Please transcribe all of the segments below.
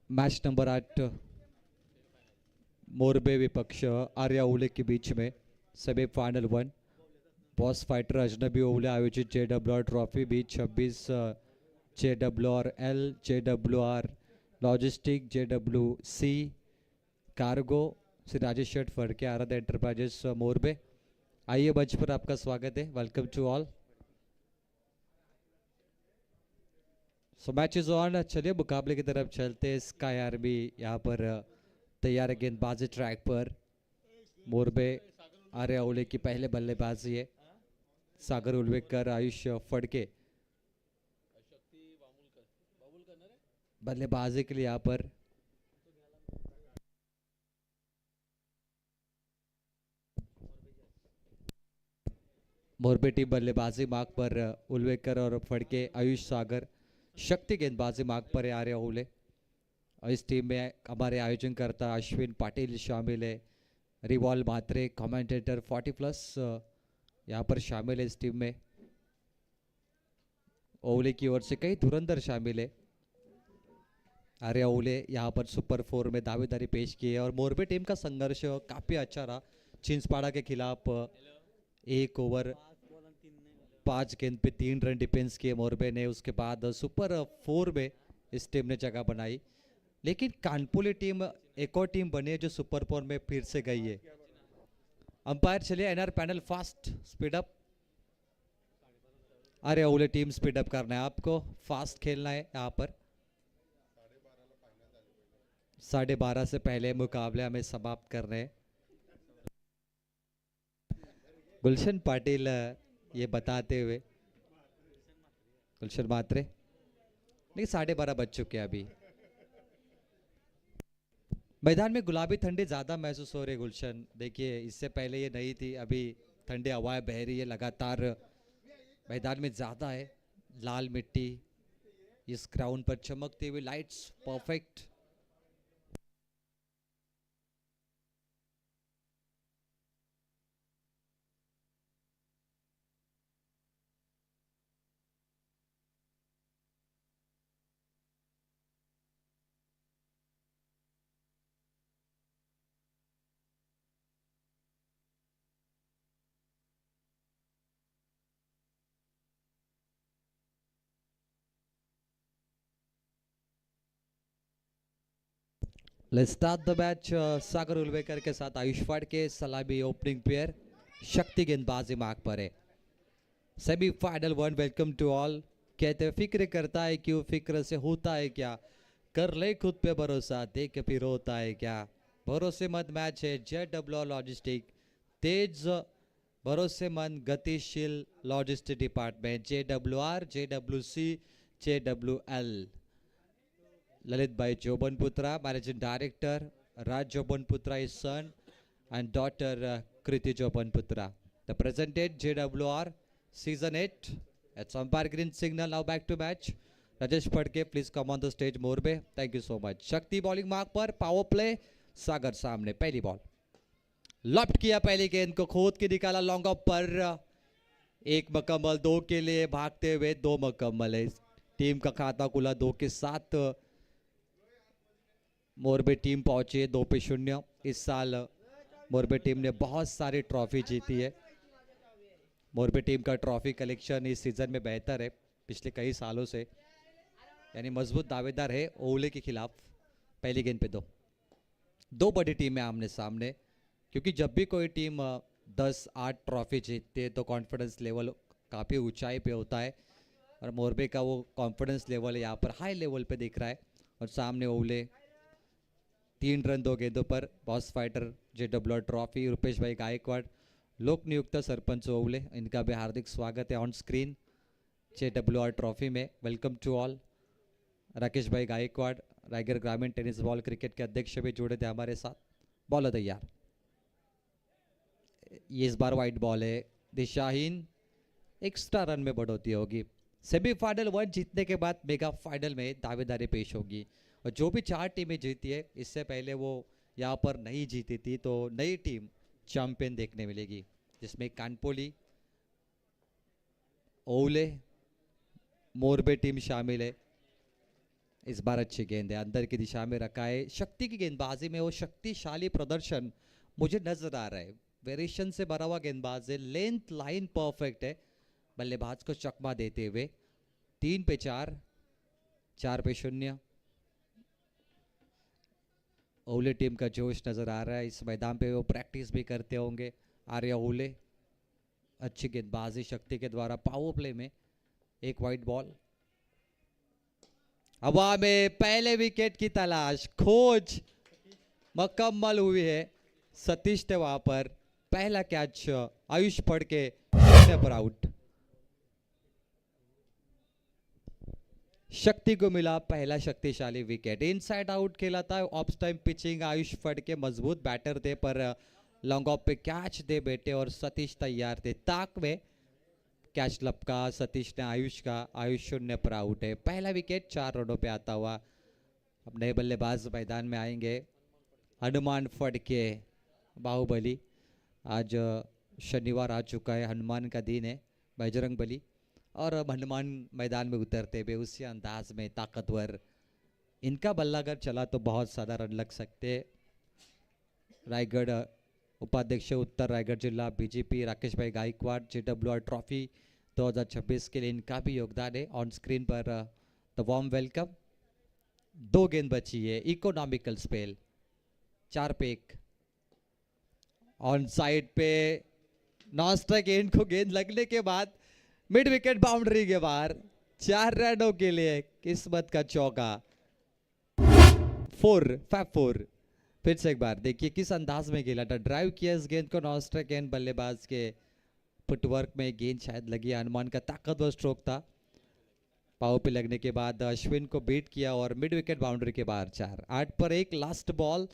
Match number 8 Morbe विपक्ष आर्या ओले के बीच में सेमीफाइनल 1 बॉस फाइटर अजनबी ओले आयोजित JWR ट्रॉफी बीच 26 JWR L JWR logistic JWC cargo Shri Rajesh Sheth Phadke आराध्य एंटरप्राइजेस मोरबे। आइए मंच पर आपका स्वागत है। Welcome to all. So match is on. चलिए मुकाबले की तरफ चलते हैं। स्काई आर्मी यहाँ पर तैयार है गेंदबाजी ट्रैक पर। मोरबे आर्या ओले की पहले बल्लेबाजी है। सागर उल्वेकर आयुष फड़के बल्लेबाजी के लिए यहाँ पर। मोरबे टीम बल्लेबाजी मार्ग पर उल्वेकर और फड़के आयुष सागर। शक्ति गेंदबाजी मार्ग पर है आर्या ओले। इस टीम में हमारे आयोजन करता अश्विन पाटिल शामिल है। रिवॉल मात्रे कमेंटेटर 40+ यहाँ पर शामिल है इस टीम में। ओले की ओर से कई धुरंधर शामिल है। आर्या ओले यहाँ पर सुपर 4 में दावेदारी पेश की है और मोरबे टीम का संघर्ष काफी अच्छा रहा। चिंसपाड़ा के खिलाफ 1 ओवर 5 गेंद पे 3 रन डिफेंस किए मोरबे ने। उसके बाद सुपर 4 में इस टीम ने जगह बनाई। लेकिन कानपुली टीम एक और टीम बनी है जो सुपर 4 में फिर से गई है। अंपायर चलिए NR panel fast speed up. अरे ओले टीम स्पीड अप करना है आपको, फास्ट खेलना है यहाँ पर। 12:30 से पहले मुकाबले हमें समाप्त कर रहे हैं। गुलशन पाटिल ये बताते हुए, गुलशन मात्रे नहीं 12:30 बज चुके हैं अभी। मैदान में गुलाबी ठंडी ज्यादा महसूस हो रही है गुलशन। देखिए इससे पहले ये नहीं थी, अभी ठंडी हवाएं बह रही है लगातार। मैदान में ज्यादा है लाल मिट्टी। इस ग्राउंड पर चमकती हुई lights perfect. Let's start the match. Sagar Ulvekar के साथ आयुष के सलामी ओपनिंग पेयर। शक्ति गेंदबाजी मार्ग पर है। Semifinal 1 welcome to all. कहते हैं फिक्र करता है क्यों, फिक्र से होता है क्या, कर ले खुद पे भरोसा, देख फिर होता है क्या। भरोसेमंद मैच है। JWR लॉजिस्टिक तेज भरोसेमंद गतिशील logistic department JWR JWC JWL। Lalit bhai Jobanputra managing director, Raj Jobanputra is son and daughter Kriti Jobanputra. The presented JWR season 8. It's umpire green signal. Now back to match. Rajesh Phadke please come on the stage. Morbe thank you so much. शक्ति bowling mark पर power play. सागर सामने पहली ball loft किया, पहली गेंद को खोद के निकाला लॉन्ग ऑफ पर। एक मुकम्मल, 2 के लिए भागते हुए 2 मुकम्मल है। टीम का खाता खुला 2 के साथ। मोरबे टीम पहुंची है 2-0। इस साल मोरबे टीम ने बहुत सारी ट्रॉफी जीती है। मोरबे टीम का ट्रॉफी कलेक्शन इस सीजन में बेहतर है पिछले कई सालों से, यानी मजबूत दावेदार है ओले के खिलाफ। पहली गेंद पे दो बड़ी टीमें आमने सामने, क्योंकि जब भी कोई टीम 10-8 ट्रॉफी जीतती है तो कॉन्फिडेंस लेवल काफ़ी ऊंचाई पे होता है। और मोरबे का वो कॉन्फिडेंस लेवल यहाँ पर हाई लेवल पे दिख रहा है। और सामने ओले 3 रन 2 गेंदों पर boss fighter JWR trophy. Rupesh भाई गायकवाड़ लोक नियुक्त सरपंच ओवले, इनका भी हार्दिक स्वागत है ऑन स्क्रीन JWR ट्रॉफी में। Welcome to all. Rakesh bhai Gaikwad Raigarh ग्रामीण टेनिस बॉल क्रिकेट के अध्यक्ष भी जुड़े थे हमारे साथ। बॉल तैयार, ये इस बार वाइट बॉल है, दिशाहीन। एक्स्ट्रा रन में बढ़ोतरी होगी। सेमीफाइनल 1 जीतने के बाद मेगा फाइनल में दावेदारी पेश होगी। और जो भी 4 टीमें जीती है, इससे पहले वो यहाँ पर नहीं जीती थी, तो नई टीम चैंपियन देखने मिलेगी, जिसमें कानपोली, ओले, मोरबे टीम शामिल है। इस बार अच्छी गेंद है, अंदर की दिशा में रखा है। शक्ति की गेंदबाजी में वो शक्तिशाली प्रदर्शन मुझे नजर आ रहा है। वेरिएशन से भरा हुआ गेंदबाज है, लेंथ लाइन परफेक्ट है। बल्लेबाज को चकमा देते हुए 3 पे 4, 4 पे 0। ओले टीम का जोश नजर आ रहा है इस मैदान पे, वो प्रैक्टिस भी करते होंगे। आर्या ओले अच्छी गेंदबाजी शक्ति के द्वारा पावर प्ले में। एक वाइड बॉल, हवा में पहले विकेट की तलाश, खोज मुकम्मल हुई है। सतीश ने वहां पर पहला कैच आयुष पढ़ के पर आउट। शक्ति को मिला पहला शक्तिशाली विकेट। इनसाइड आउट खेला था। ऑफ टाइम पिचिंग आयुष फड़ के मजबूत बैटर थे, पर लॉन्ग ऑफ पे कैच दे बैठे और सतीश तैयार थे। ताक में कैच लपका सतीश ने आयुष का। आयुष 0 पर आउट है। पहला विकेट 4 रनों पे आता हुआ। अब नए बल्लेबाज मैदान में आएंगे। हनुमान फड़के बाहुबली। आज शनिवार आ चुका है, हनुमान का दिन है, बजरंग बली। और अब हनुमान मैदान में उतरते हुए उसी अंदाज में ताकतवर, इनका बल्ला अगर चला तो बहुत ज़्यादा रन लग सकते। रायगढ़ उपाध्यक्ष उत्तर रायगढ़ जिला BJP Rakesh bhai Gaekwad JWR trophy 2026 के लिए इनका भी योगदान है। ऑन स्क्रीन पर द वार्म वेलकम। 2 गेंद बची है, इकोनॉमिकल स्पेल, 4 पे 1। ऑन साइड पे नॉन स्ट्राइक गेंद को गेंद लगने के बाद मिड विकेट बाउंड्री के बाहर 4 रनों के लिए किस्मत का चौका। 4 फिर से एक बार देखिए किस अंदाज में खेला था। ड्राइव किया इस गेंद को, नॉन स्ट्राइक गेंद, बल्लेबाज के फुटवर्क में गेंद शायद लगी। हनुमान का ताकतवर स्ट्रोक था। पाव पे लगने के बाद अश्विन को बीट किया और मिड विकेट बाउंड्री के बाहर 4। 8 पर 1 last ball.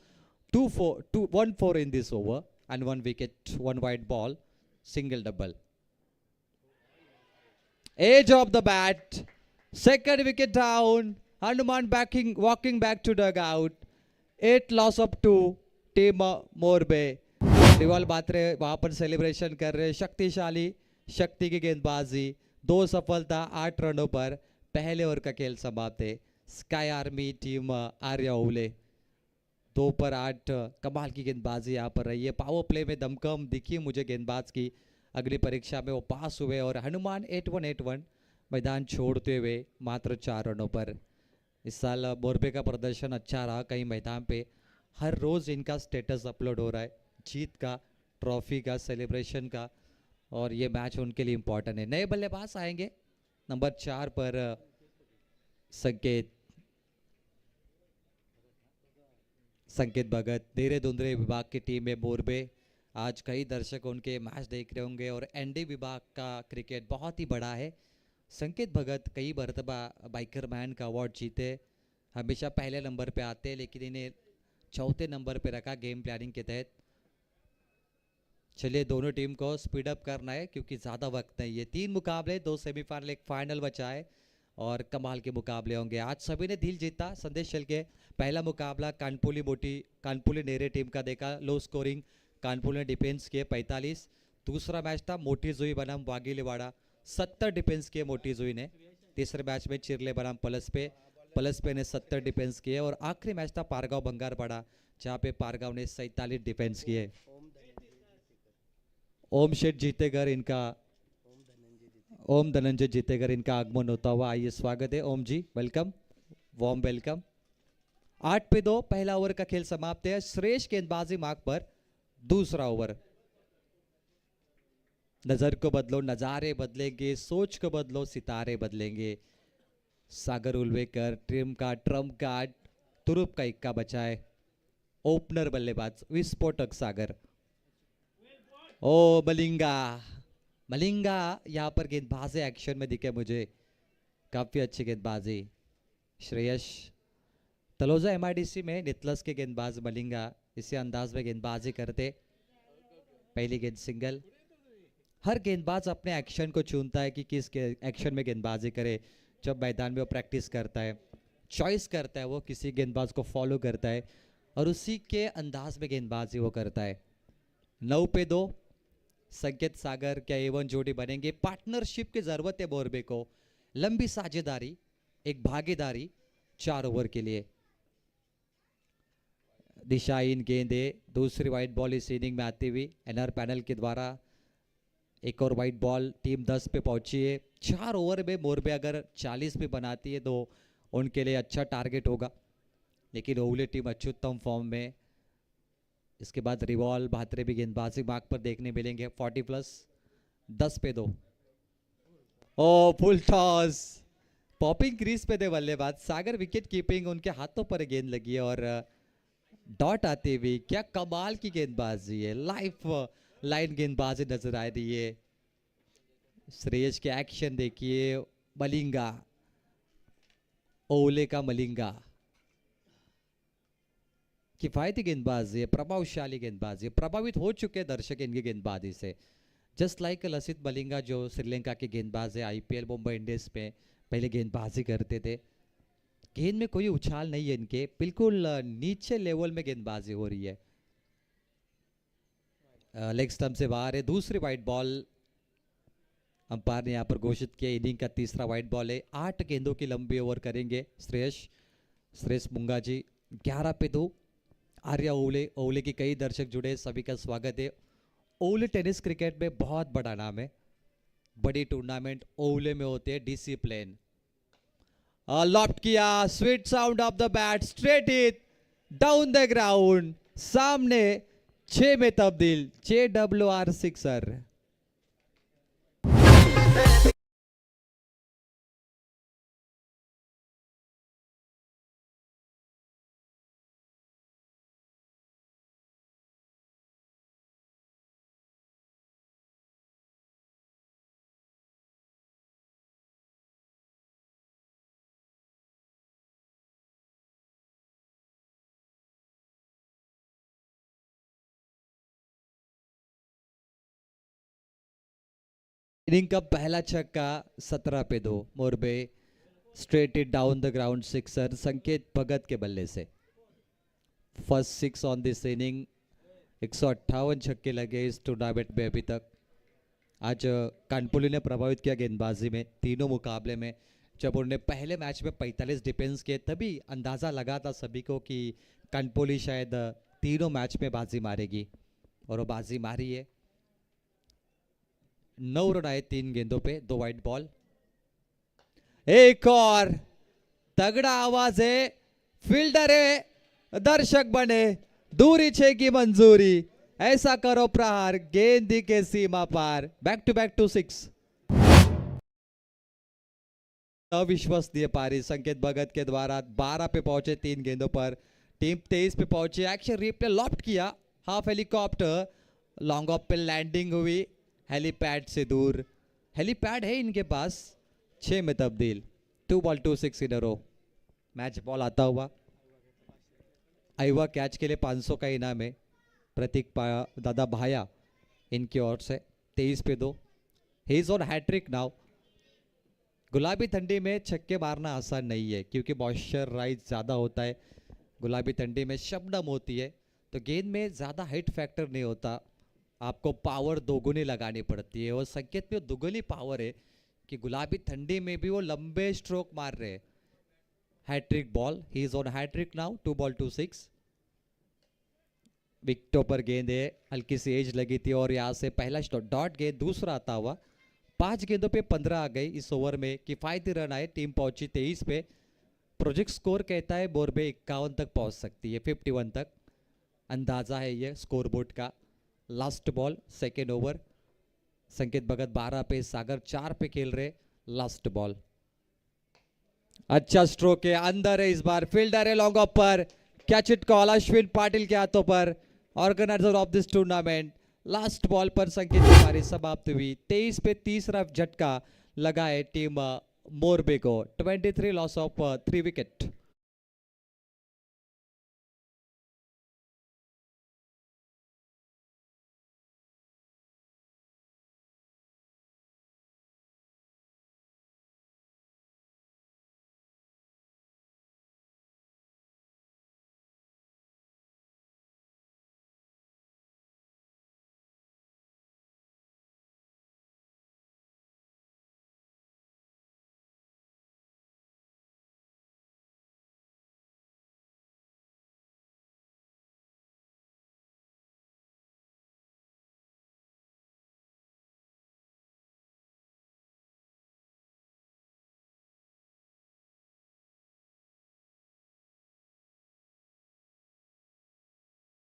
1 4 in this over and 1 wicket, 1 wide ball, single double. Edge of the bat, second wicket down. Hanuman walking back to dugout. 8 loss of 2. Team Morbe रिवाल बात्रे वहां पर सेलिब्रेशन कर रहे। शक्तिशाली शक्ति की गेंदबाजी, 2 सफलता 8 रनों पर। पहले ओवर का खेल समाप्त है। स्काई आर्मी टीम आर्या ओले 2 पर 8, कमाल की गेंदबाजी यहाँ पर रही है। पावर प्ले में दमकम दिखी मुझे गेंदबाज की। अगली परीक्षा में वो पास हुए और हनुमान 8-1 मैदान छोड़ते हुए मात्र 4 रनों पर। इस साल मोरबे का प्रदर्शन अच्छा रहा। कई मैदान पे हर रोज़ इनका स्टेटस अपलोड हो रहा है, जीत का, ट्रॉफी का, सेलिब्रेशन का, और ये मैच उनके लिए इम्पोर्टेंट है। नए बल्लेबाज आएंगे। नंबर 4 पर संकेत भगत। धीरे धुंधरे विभाग की टीम है मोरबे। आज कई दर्शक उनके मैच देख रहे होंगे और एनडी विभाग का क्रिकेट बहुत ही बड़ा है। संकेत भगत कई मरतबा बाइकर मैन का अवार्ड जीते, हमेशा पहले नंबर पे आते हैं, लेकिन इन्हें 4थे नंबर पे रखा गेम प्लानिंग के तहत। चलिए दोनों टीम को स्पीड अप करना है क्योंकि ज़्यादा वक्त नहीं है। 3 मुकाबले, 2 सेमीफाइनल, 1 फाइनल बचा है और कमाल के मुकाबले होंगे। आज सभी ने दिल जीता संदेश चल के। पहला मुकाबला कानपुली नेरे टीम का देखा, लो स्कोरिंग, कानपुर ने डिफेंस किए 45। दूसरा मैच था मोटी जुई बनाम वागीलीवाड़ा, 70 डिफेंस किए मोटी जुई ने। तीसरे मैच में चिरले बनाम पलस पे ने 70 डिफेंस किए और आखिरी मैच था पारगांव बंगारपाड़ा, जहाँ पे पारगांव ने 47 डिफेंस किए। ओम धनंजय जीतेगर इनका आगमन होता हुआ। आइए स्वागत है ओम जी, वेलकम, वार्म वेलकम। 8 पे 2 पहला ओवर का खेल समाप्त है। श्रेष्ठ गेंदबाजी मार्ग पर दूसरा ओवर। नजर को बदलो, नजारे बदलेंगे, सोच को बदलो, सितारे बदलेंगे। सागर उल्वेकर टीम का ट्रम्प कार्ड, तुरुप का इक्का बचाए। ओपनर बल्लेबाज विस्फोटक सागर। ओ मलिंगा यहाँ पर गेंदबाजी एक्शन में दिखे मुझे, काफी अच्छी गेंदबाजी। श्रेयस तलोजा MIDC में नितलस के गेंदबाज मलिंगा इसी अंदाज में गेंदबाजी करते। पहली गेंद सिंगल। हर गेंदबाज अपने एक्शन को चुनता है कि किस एक्शन में गेंदबाजी करे। जब मैदान में वो प्रैक्टिस करता है, चॉइस करता है, वो किसी गेंदबाज को फॉलो करता है और उसी के अंदाज में गेंदबाजी वो करता है। 9 पे 2 संकेत सागर क्या A1 जोड़ी बनेंगे। पार्टनरशिप की जरूरत है मोरबे को, लंबी साझेदारी, एक भागीदारी 4 ओवर के लिए। दिशाहीन गेंद है, दूसरी वाइट बॉल इस इनिंग में आती हुई एनआर पैनल के द्वारा। एक और वाइट बॉल, टीम 10 पे पहुंची है। 4 ओवर में मोरबे अगर 40 भी बनाती है तो उनके लिए अच्छा टारगेट होगा, लेकिन ओवले टीम अत्युत्तम फॉर्म में। इसके बाद रिवॉल्व भात्रे भी गेंदबाजी मार्ग पर देखने मिलेंगे। 40+, 10 पे 2। ओ फुल टॉस, पॉपिंग क्रीज पे थे बल्लेबाज सागर। विकेट कीपिंग उनके हाथों पर गेंद लगी है और डॉट आती हुई। क्या कमाल की गेंदबाजी है, लाइफ लाइन गेंदबाजी नजर आ रही है। श्रेयस के एक्शन देखिए, मलिंगा, ओले का मलिंगा, किफायती गेंदबाजी है, प्रभावशाली गेंदबाजी है। प्रभावित हो चुके दर्शक इनकी गेंदबाजी से, जस्ट लाइक लसित मलिंगा जो श्रीलंका के गेंदबाज है। आईपीएल मुंबई इंडियंस में पहले गेंदबाजी करते थे। गेंद में कोई उछाल नहीं है इनके, बिल्कुल नीचे लेवल में गेंदबाजी हो रही है। लेग स्टंप से बाहर है, दूसरी वाइट बॉल अंपायर ने यहाँ पर घोषित किया। इनिंग का तीसरा वाइट बॉल है। 8 गेंदों की लंबी ओवर करेंगे श्रेयस मुंगा जी। 11 पे 2। आर्या ओवले, ओवले के कई दर्शक जुड़े, सभी का स्वागत है। ओवले टेनिस क्रिकेट में बहुत बड़ा नाम है, बड़ी टूर्नामेंट ओवले में होते हैं। डिसिप्लिन, लॉफ्ट किया, sweet sound of the bat, straight hit down the ground, सामने 6 में तब्दील। JWR sixer. इनिंग का पहला छक्का 17 पे 2। Morbe straight it down the ground sixer, संकेत भगत के बल्ले से। First 6 on this inning. 158 छक्के लगे इस टूर्नामेंट में अभी तक। आज कानपुली ने प्रभावित किया गेंदबाजी में तीनों मुकाबले में। जब उन्होंने पहले मैच में 45 डिफेंस किए तभी अंदाज़ा लगा था सभी को कि कानपुली शायद तीनों मैच में बाजी मारेगी, और वो बाजी मारी है। 9 रन आए 3 गेंदों पे, 2 वाइट बॉल। एक और तगड़ा आवाज है, फील्डर है, दर्शक बने, दूरी 6 की मंजूरी, ऐसा करो प्रहार, गेंद के सीमा पार। Back to 6। अविश्वसनीय पारी संकेत भगत के द्वारा। 12 पे पहुंचे 3 गेंदों पर, टीम 23 पे पहुंची। एक्शन रिप्ले, लॉफ्ट किया, हाफ हेलीकॉप्टर, लॉन्ग ऑफ पे लैंडिंग हुई, हेलीपैड से दूर। हेलीपैड है इनके पास। 6 में तब्दील। 2 बॉल 2 6 इन अ रो। मैच बॉल आता हुआ आईवा कैच के लिए 500 का इनाम है। प्रतीक दादा भाया इनकी ओर से। 23 पे 2। He is on hat trick now. गुलाबी ठंडी में छक्के मारना आसान नहीं है क्योंकि मॉइस्चराइज ज़्यादा होता है। गुलाबी ठंडी में शबनम होती है तो गेंद में ज़्यादा हिट फैक्टर नहीं होता, आपको पावर दोगुनी लगानी पड़ती है। और संकेत में दुगुनी पावर है कि गुलाबी ठंडी में भी वो लंबे स्ट्रोक मार रहे हैं। Hat trick ball, he is on hat trick now. 2 ball 2 6। विकेटों पर गेंद है, हल्की सी एज लगी थी और यहाँ से पहला डॉट गेंद, दूसरा आता हुआ। 5 गेंदों पे 15 आ गई इस ओवर में। किफायती रन आए, टीम पहुंची 23 पे। प्रोजेक्ट स्कोर कहता है बोरबे 51 तक पहुंच सकती है, 51 तक अंदाजा है ये स्कोर बोर्ड का। Last ball second over. संकेत भगत 12 पे, सागर 4 पे खेल रहे। लास्ट बॉल, अच्छा स्ट्रोक है, अंदर है इस बार, फील्डर है लॉन्ग ऑफ पर। Catch it call Ashwin Patil के हाथों पर, organiser of this tournament. Last ball पर संकेत की पारी समाप्त हुई। 23 पे तीसरा झटका लगा है टीम मोरबे को। 23 loss of 3 wicket.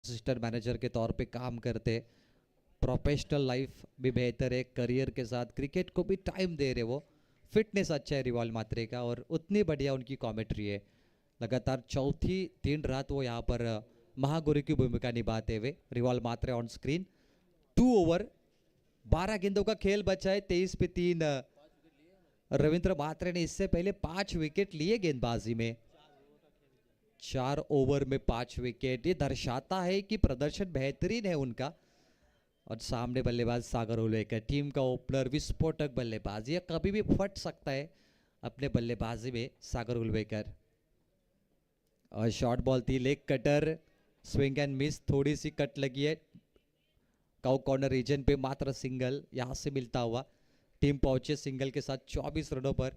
Assistant manager के तौर पे काम करते, प्रोफेशनल लाइफ भी बेहतर है, करियर के साथ क्रिकेट को भी टाइम दे रहे वो, फिटनेस अच्छा है रिवाल मात्रे का और उतनी बढ़िया उनकी कॉमेंट्री है। लगातार चौथी दिन रात वो यहाँ पर महागुरु की भूमिका निभाते हुए रिवाल मात्रे ऑन स्क्रीन। 2 ओवर 12 गेंदों का खेल बचा है, 23 पे 3। रविंद्र मात्रे ने इससे पहले 5 विकेट लिए गेंदबाजी में। 4 ओवर में 5 विकेट, ये दर्शाता है कि प्रदर्शन बेहतरीन है उनका। और सामने बल्लेबाज सागर उल्वेकर, टीम का ओपनर, विस्फोटक बल्लेबाज, ये कभी भी फट सकता है अपने बल्लेबाजी में सागर उल्वेकर। और शॉर्ट बॉल थी, leg cutter, swing and miss, थोड़ी सी कट लगी है काउ कॉर्नर रीजन पे, मात्र सिंगल यहां से मिलता हुआ टीम पहुंचे सिंगल के साथ 24 रनों पर।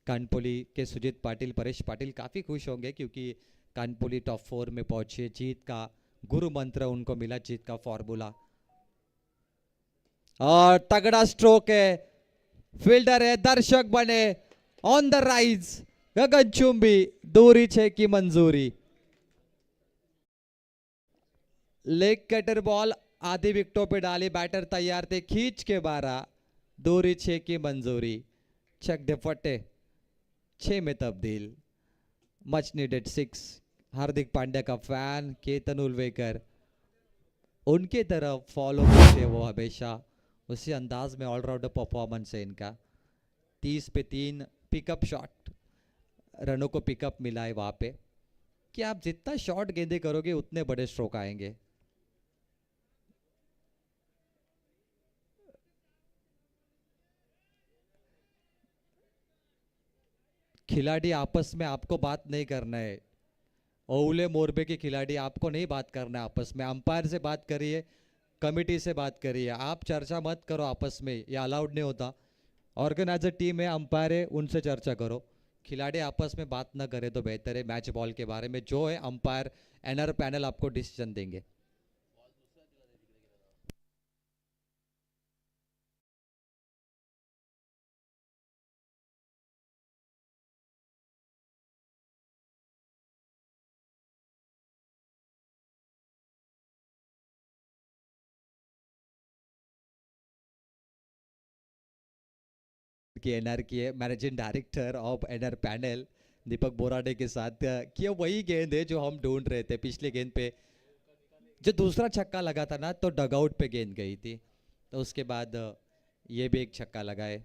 कानपुली के सुजीत पाटिल, परेश पाटिल काफी खुश होंगे क्योंकि कानपुली टॉप 4 में पहुंचे, जीत का गुरु मंत्र उनको मिला, जीत का फॉर्मूला। और तगड़ा स्ट्रोक है, फील्डर है, दर्शक बने, ऑन द राइज, गगनचुंबी, दूरी 6 की मंजूरी। लेग कटर बॉल आधी विकेटों पे डाली, बैटर तैयार थे, खींच के 12, दूरी 6 की मंजूरी। छक फटे 6 में तब्दील, मच नीडेड 6। हार्दिक पांड्या का फैन केतन उल्वेकर, उनके तरफ फॉलो करते वो हमेशा, उसी अंदाज में ऑलराउंडर परफॉर्मेंस है इनका। 30 पे 3 पिकअप शॉट, रनों को पिकअप मिला है वहां पे कि आप जितना शॉट गेंदे करोगे उतने बड़े स्ट्रोक आएंगे। खिलाड़ी आपस में आपको बात नहीं करना है, ओवले मोरबे के खिलाड़ी आपको नहीं बात करना है आपस में, अंपायर से बात करिए, कमेटी से बात करिए, आप चर्चा मत करो आपस में, ये अलाउड नहीं होता। ऑर्गेनाइजर टीम है, अंपायर है, उनसे चर्चा करो। खिलाड़ी आपस में बात ना करे तो बेहतर है। मैच बॉल के बारे में जो है अंपायर, एनआर पैनल आपको डिसीजन देंगे। की एनआर की है, managing director of NR panel Deepak Borade के साथ, कि वही गेंद है जो हम ढूंढ रहे थे। पिछले गेंद पे जो दूसरा छक्का लगा था ना, तो डगआउट पे गेंद गई थी, तो उसके बाद ये भी एक छक्का लगा है।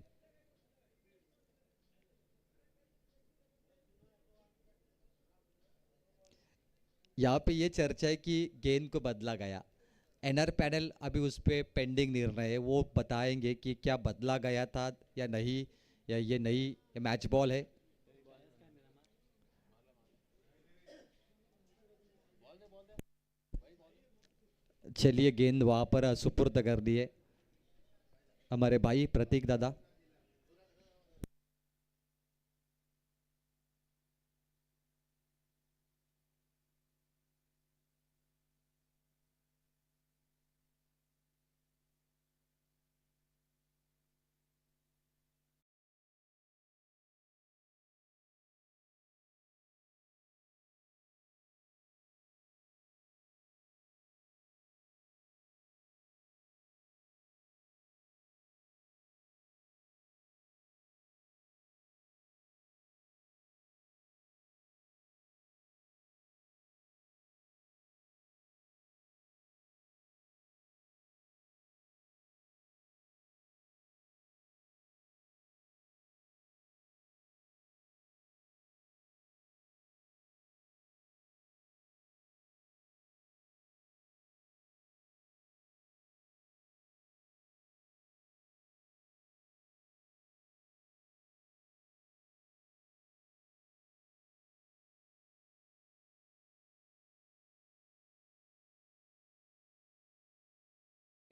यहाँ पे ये चर्चा है कि गेंद को बदला गया, एनआर पैनल अभी उस पर पेंडिंग निर्णय है, वो बताएंगे कि क्या बदला गया था या नहीं, या ये नहीं, ये मैच बॉल है। चलिए गेंद वहां पर सुपुर्द कर दिए हमारे भाई प्रतीक दादा।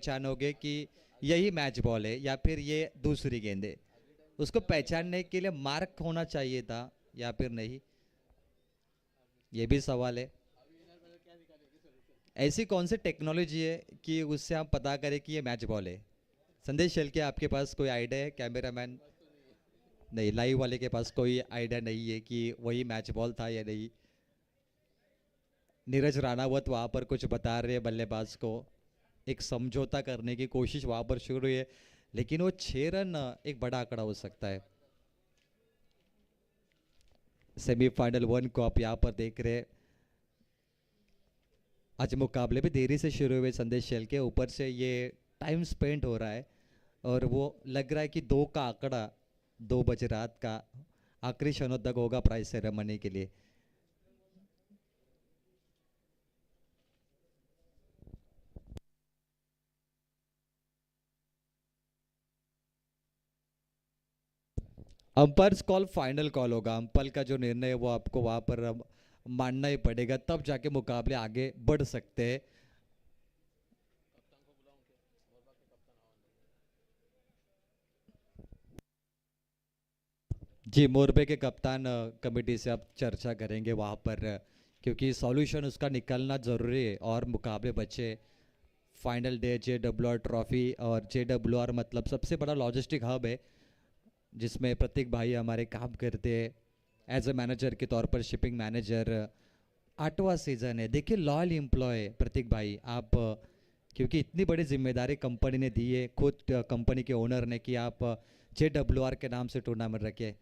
पहचानोगे कि यही मैच बॉल है या फिर ये दूसरी गेंद है, उसको पहचानने के लिए मार्क होना चाहिए था या फिर नहीं, ये भी सवाल है। ऐसी कौन सी टेक्नोलॉजी है कि उससे हम पता करें कि ये मैच बॉल है? संदेश चल के आपके पास कोई आइडिया है कैमरामैन? नहीं, लाइव वाले के पास कोई आइडिया नहीं है कि वही मैच बॉल था या नहीं। नीरज राणावत वहाँ पर कुछ बता रहे हैं बल्लेबाज को, एक समझौता करने की कोशिश वहाँ पर शुरू हुई है, लेकिन वो 6 रन एक बड़ा आंकड़ा हो सकता है। सेमीफाइनल 1 को आप यहाँ पर देख रहे हैं। आज मुकाबले भी देरी से शुरू हुए संदेश शैल के ऊपर से ये टाइम स्पेंड हो रहा है, और वो लग रहा है कि 2 का आंकड़ा, 2 बजे रात का आखिरी क्षणों तक होगा प्राइज सेरेमनी के लिए। अंपायर्स कॉल फाइनल कॉल होगा। अंपायर का जो निर्णय है वो आपको वहां पर अब मानना ही पड़ेगा, तब जाके मुकाबले आगे बढ़ सकते हैं। जी, मोरबे के कप्तान कमेटी से आप चर्चा करेंगे वहाँ पर, क्योंकि सॉल्यूशन उसका निकलना ज़रूरी है और मुकाबले बचे। फाइनल डे JWR ट्रॉफी, और JWR मतलब सबसे बड़ा लॉजिस्टिक हब है जिसमें प्रतीक भाई हमारे काम करते हैं एज अ मैनेजर के तौर पर, शिपिंग मैनेजर। 8वां सीज़न है, देखिए लॉयल एम्प्लॉय है प्रतीक भाई आप, क्योंकि इतनी बड़ी जिम्मेदारी कंपनी ने दी है, खुद कंपनी के ओनर ने, कि आप JWR के नाम से टूर्नामेंट रखे।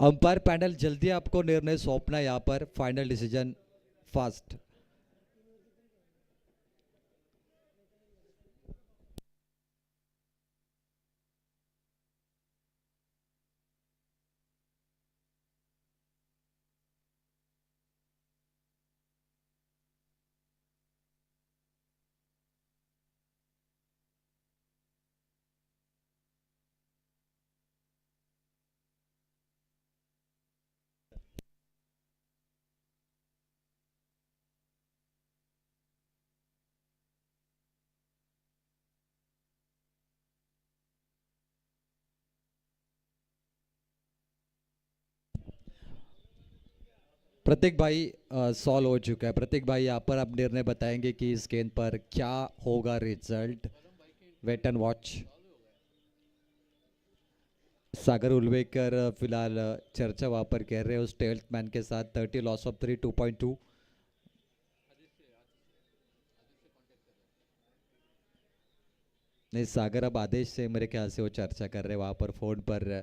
अंपायर पैनल जल्दी आपको निर्णय सौंपना है यहाँ पर, फाइनल डिसीजन फास्ट। प्रतीक भाई सॉल्व हो चुका है। प्रतीक भाई यहाँ पर आप निर्णय बताएंगे कि इस गेंद पर क्या होगा result. Wait and watch. Sagar Ulvekar फिलहाल चर्चा वहाँ पर कर रहे हैं उस टेल्थ मैन के साथ। 30 लॉस ऑफ 3 2.2। नहीं, सागर अब आदेश से मेरे ख्याल से वो चर्चा कर रहे हैं वहाँ पर फोन पर।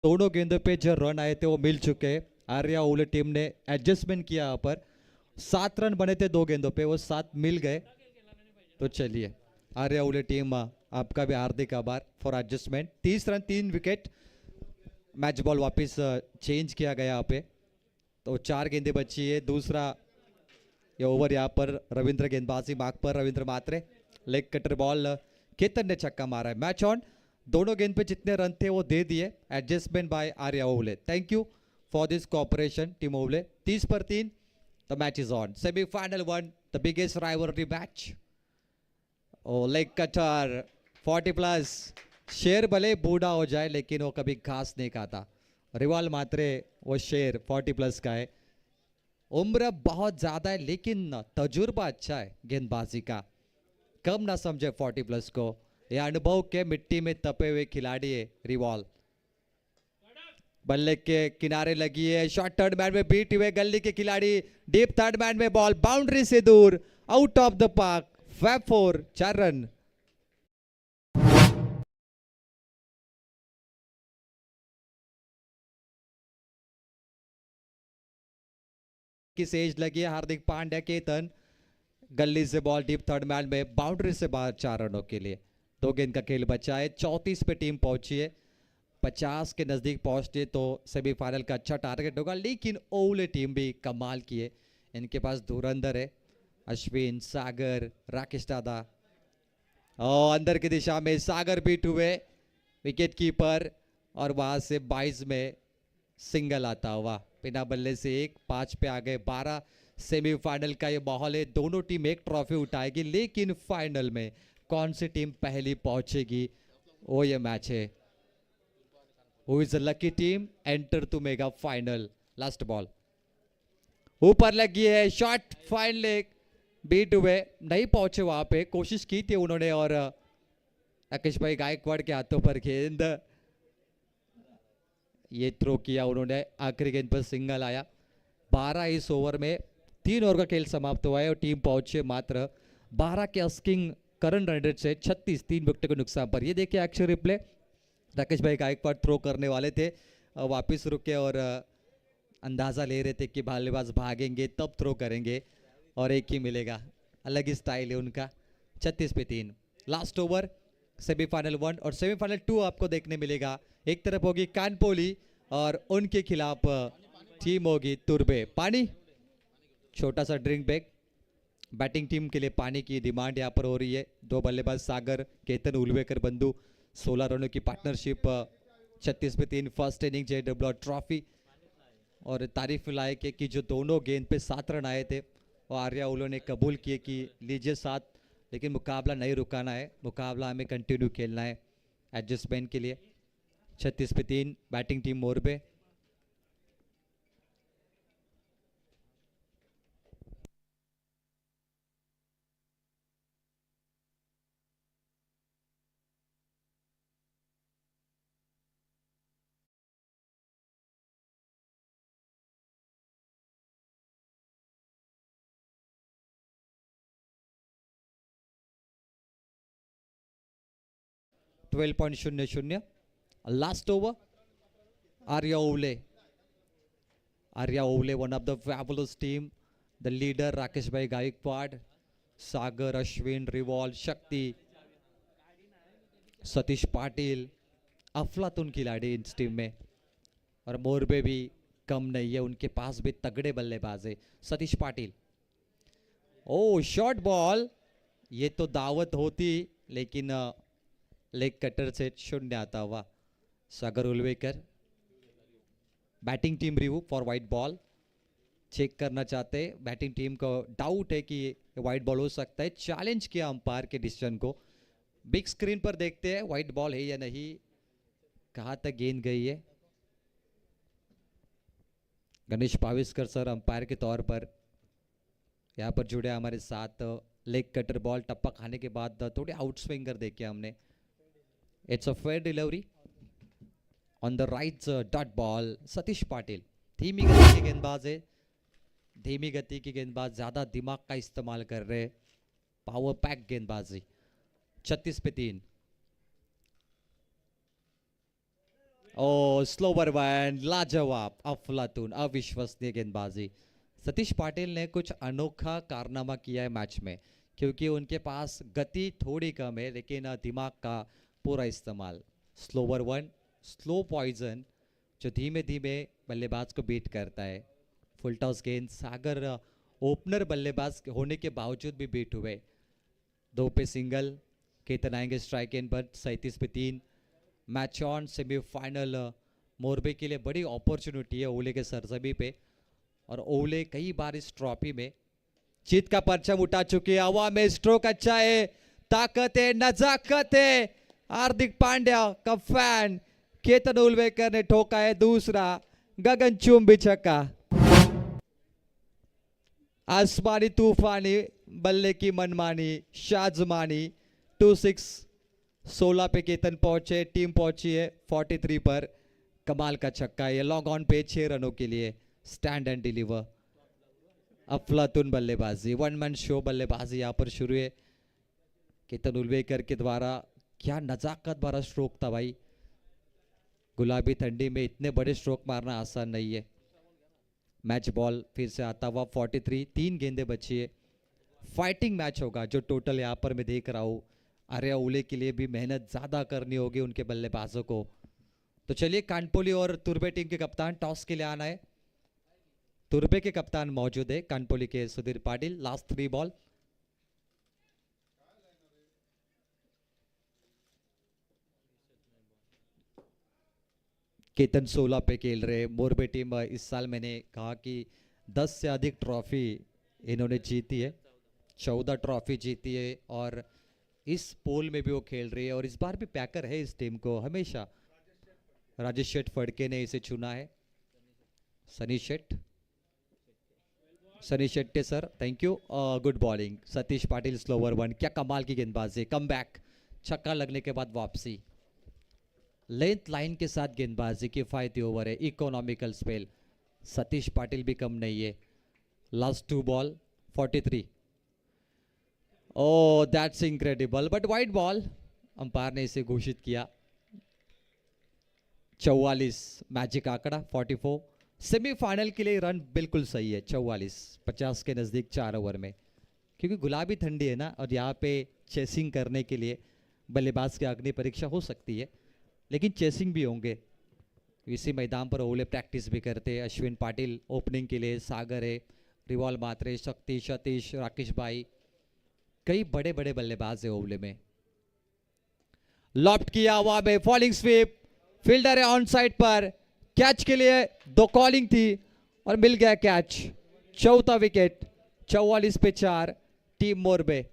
दोनों गेंदों पे जो रन आए थे वो मिल चुके हैं। आर्या ओवले टीम ने एडजस्टमेंट किया यहाँ पर। 7 रन बने थे 2 गेंदों पे, वो 7 मिल गए। तो चलिए आर्या ओवले टीम आपका भी हार्दिक आभार for adjustment. 30 run 3 wicket. Match ball वापस चेंज किया गया यहाँ पे। तो 4 गेंदें बची है। दूसरा ये ओवर यहाँ पर रविंद्र गेंदबाजी मार्क पर, Ravindra Mhatre leg cutter ball, Ketan ने छक्का मारा है। Match on. दोनों गेंद पे जितने रन थे वो दे दिए। Adjustment by Arya Ovale. Thank you for this cooperation team Ovale. 30 पर 3। The match is on. Semifinal 1, the biggest rivalry match. Oh leg cutter 40 plus. शेर भले बूढ़ा हो जाए लेकिन वो कभी घास नहीं खाता। रिवाल मात्रे वो शेर 40 प्लस का है। उम्र बहुत ज्यादा है लेकिन तजुर्बा अच्छा है गेंदबाजी का। कम ना समझे 40 प्लस को। यह अनुभव के मिट्टी में तपे हुए खिलाड़ी है रिवॉल। बल्ले के किनारे लगी है। शॉर्ट थर्ड मैन में बीट हुए गली के खिलाड़ी। डीप थर्ड मैन में बॉल बाउंड्री से दूर, out of the park. 5-4, 4 run. की सेज लगी है। हार्दिक पांड्या, केतन गली से बॉल डीप थर्ड मैन में, बाउंड्री से बाहर 4 रनों के लिए। 2 गेंद का खेल बचा है। 34 पे टीम पहुंची है। 50 के नजदीक पहुंचते तो सेमीफाइनल का अच्छा टारगेट होगा। लेकिन ओवले टीम भी कमाल की है। इनके पास धुरंधर है। अश्विन, सागर, राकेश दादा। और अंदर की दिशा में सागर बीट हुए विकेट कीपर। और वहां से 22 में सिंगल आता हुआ बिना बल्ले से 1। 5 पे आ गए 12। सेमीफाइनल का ये माहौल है। दोनों टीम एक ट्रॉफी उठाएगी लेकिन फाइनल में कौन सी टीम पहली पहुंचेगी वो ये मैच है। Who is the lucky team enter to mega final. Last ball ऊपर लगी है। शॉट फाइन लेग बीट हुए, नहीं पहुंचे वहां पे। कोशिश की थी उन्होंने और राकेश भाई गायकवाड़ के हाथों पर गेंद। ये थ्रो किया उन्होंने। आखिरी गेंद पर सिंगल आया। 12 इस ओवर में 3 ओवर का खेल समाप्त हुआ है और टीम पहुंचे मात्र 12 के अस्किंग करंट रन रेट से 36, 3 विकेट के नुकसान पर। ये देखिए action replay. Rakesh bhai Gaekwad throw करने वाले थे, वापिस रुके और अंदाजा ले रहे थे कि बल्लेबाज भागेंगे तब थ्रो करेंगे और एक ही मिलेगा। अलग ही स्टाइल है उनका। 36 पे 3। लास्ट ओवर सेमीफाइनल 1 और सेमीफाइनल 2 आपको देखने मिलेगा। एक तरफ होगी कानपोली और उनके खिलाफ टीम होगी तुर्बे। पानी, छोटा सा ड्रिंक ब्रेक। बैटिंग टीम के लिए पानी की डिमांड यहाँ पर हो रही है। 2 बल्लेबाज सागर, केतन उलवेकर बंधु। 16 रनों की पार्टनरशिप। 36 पे 3 फर्स्ट इनिंग JW ट्रॉफी। और तारीफ लायक है कि जो दोनों गेंद पे 7 रन आए थे वो आर्या ओवले ने कबूल किए कि लीजिए 7, लेकिन मुकाबला नहीं रुकाना है, मुकाबला हमें कंटिन्यू खेलना है एडजस्टमेंट के लिए। 36 पे 3 बैटिंग टीम मोर पे। $12.00 last over. Arya ओवले, Arya ओवले one of the fabulous team. The leader Rakesh bhai Gaekwad, सागर, अश्विन, रिवॉल, शक्ति, सतीश पाटिल, अफलातून खिलाड़ी इस टीम में। और मोरबे भी कम नहीं है, उनके पास भी तगड़े बल्लेबाज है। सतीश पाटिल, ओ शॉर्ट बॉल, ये तो दावत होती लेकिन लेग कटर से शून्य आता हुआ। Sagar Ulvekar. Batting team review for white ball check करना चाहते हैं। बैटिंग टीम को डाउट है कि वाइट बॉल हो सकता है। चैलेंज किया अंपायर के डिसीजन को। बिग स्क्रीन पर देखते हैं वाइट बॉल है या नहीं, कहां तक गेंद गई है। गणेश पाविस्कर सर अंपायर के तौर पर यहाँ पर जुड़े हमारे साथ। लेग कटर बॉल टप्पा खाने के बाद थोड़ी आउट स्विंगर देखे हमने। It's a fair delivery on the right dot ball. Satish Patil धीमी गति के गेंदबाज है। धीमी गति के गेंदबाज ज्यादा दिमाग का इस्तेमाल कर रहे। पावर पैक गेंदबाजी। 36 पे 3। ओ स्लोवर वन, लाजवाब, अफलातून, अविश्वसनीय गेंदबाजी। सतीश पाटिल ने कुछ अनोखा कारनामा किया है मैच में, क्योंकि उनके पास गति थोड़ी कम है लेकिन दिमाग का पूरा इस्तेमाल। स्लोवर वन, स्लो पॉइजन, जो धीमे धीमे बल्लेबाज को बीट करता है। फुल टॉस गेंद, सागर ओपनर बल्लेबाज होने के बावजूद भी बीट हुए। 2 पे सिंगल, केतन आएंगे स्ट्राइक एंड पर 37 पे 3। मैच ऑन सेमीफाइनल मोरबे के लिए बड़ी अपॉर्चुनिटी है ओले के सरजमी पे, और ओले कई बार इस ट्रॉफी में जीत का परचम उठा चुके हैं। हवा में स्ट्रोक अच्छा है, ताकत है, नजाकत है। हार्दिक पांड्या का फैन केतन उलवेकर ने ठोका है दूसरा गगनचुंबी छक्का। आसमानी तूफानी बल्ले की मनमानी शाजमानी। 2-6, 16 पे केतन पहुंचे, टीम पहुंची है 43 पर। कमाल का छक्का है, लॉन्ग ऑन पे 6 रनों के लिए स्टैंड एंड डिलीवर। अफलातून बल्लेबाजी, वन मैन शो बल्लेबाजी यहाँ पर शुरू है केतन उलवेकर के द्वारा। क्या नजाकत भरा स्ट्रोक था भाई, गुलाबी ठंडी में इतने बड़े स्ट्रोक मारना आसान नहीं है। मैच बॉल फिर से आता हुआ 43, 3 गेंदें बची है। फाइटिंग मैच होगा जो टोटल यहाँ पर मैं देख रहा हूँ। आर्या ओले के लिए भी मेहनत ज़्यादा करनी होगी उनके बल्लेबाजों को। तो चलिए, कानपोली और तुर्बे टीम के कप्तान टॉस के लिए आना है। तुर्बे के कप्तान मौजूद है, कानपोली के सुधीर पाटिल। Last 3 ball. केतन 16 पे खेल रहे। मोरबे टीम इस साल मैंने कहा कि 10 से अधिक ट्रॉफी इन्होंने जीती है, 14 ट्रॉफी जीती है, और इस पोल में भी वो खेल रही है, और इस बार भी पैकर है इस टीम को हमेशा। राजेश शेठ फड़के ने इसे चुना है। Sunny Shette sir, thank you. Good bowling, Satish Patil slower one. क्या कमाल की गेंदबाजी, कम बैक, छक्का लगने के बाद वापसी। लेंथ लाइन के साथ गेंदबाजी, किफायती ओवर है, इकोनॉमिकल स्पेल। सतीश पाटिल भी कम नहीं है। Last 2 ball 43। Oh that's incredible, but wide ball, umpire ने इसे घोषित किया। 44 मैजिक आंकड़ा 44। सेमीफाइनल के लिए रन बिल्कुल सही है, 44, 50 के नज़दीक 4 ओवर में। क्योंकि गुलाबी ठंडी है ना, और यहाँ पे चेसिंग करने के लिए बल्लेबाज की अग्नि परीक्षा हो सकती है, लेकिन चेसिंग भी होंगे। इसी मैदान पर ओले प्रैक्टिस भी करते हैं। अश्विन पाटिल ओपनिंग के लिए, सागर है, रिवॉल मात्रे, शक्ति, सतीश, राकेश भाई, कई बड़े बड़े बल्लेबाज है ओवले में। लॉफ्ट किया हवा में, फॉलिंग स्वीप, फील्डर है ऑन साइड पर। कैच के लिए 2 कॉलिंग थी और मिल गया कैच। चौथा विकेट, 44 पे 4, टीम मोरबे।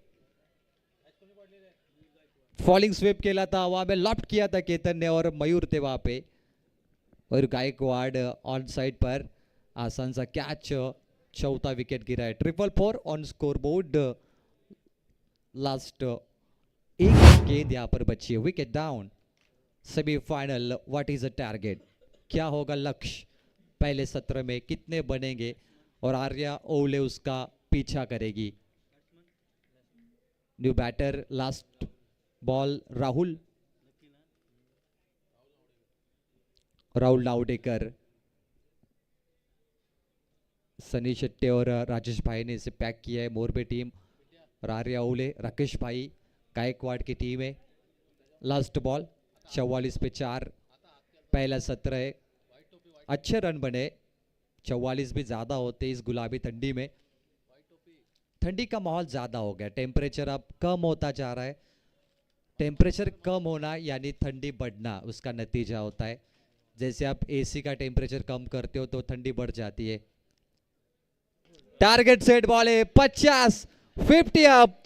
फॉलिंग स्वीप खेला था, हवा में लॉफ्ट किया था केतन ने, और मयूर थे वहां पे, और गायकवाड़ ऑन साइड पर आसान सा कैच। चौथा विकेट गिरा है। 444 ऑन स्कोर बोर्ड। लास्ट एक गेंद यहां पर बची है, wicket down. Semifinal, what is a target, क्या होगा लक्ष्य पहले सत्र में, कितने बनेंगे, और आर्या ओले उसका पीछा करेगी। New batter, last ball Rahul Navadekar. Sunny Shette और राजेश भाई ने इसे पैक किया है मोरबे टीम, और आर्या ओले, राकेश भाई, गायकवाड़ की टीम है। लास्ट बॉल, 44 पे 4, पहला सत्र है। अच्छे रन बने, 44 भी ज्यादा होते इस गुलाबी ठंडी में। ठंडी का माहौल ज्यादा हो गया, टेम्परेचर अब कम होता जा रहा है। टेम्परेचर कम होना यानी ठंडी बढ़ना, उसका नतीजा होता है। जैसे आप एसी का टेम्परेचर कम करते हो तो ठंडी बढ़ जाती है। टारगेट सेट बॉल है, 50, 50 अप।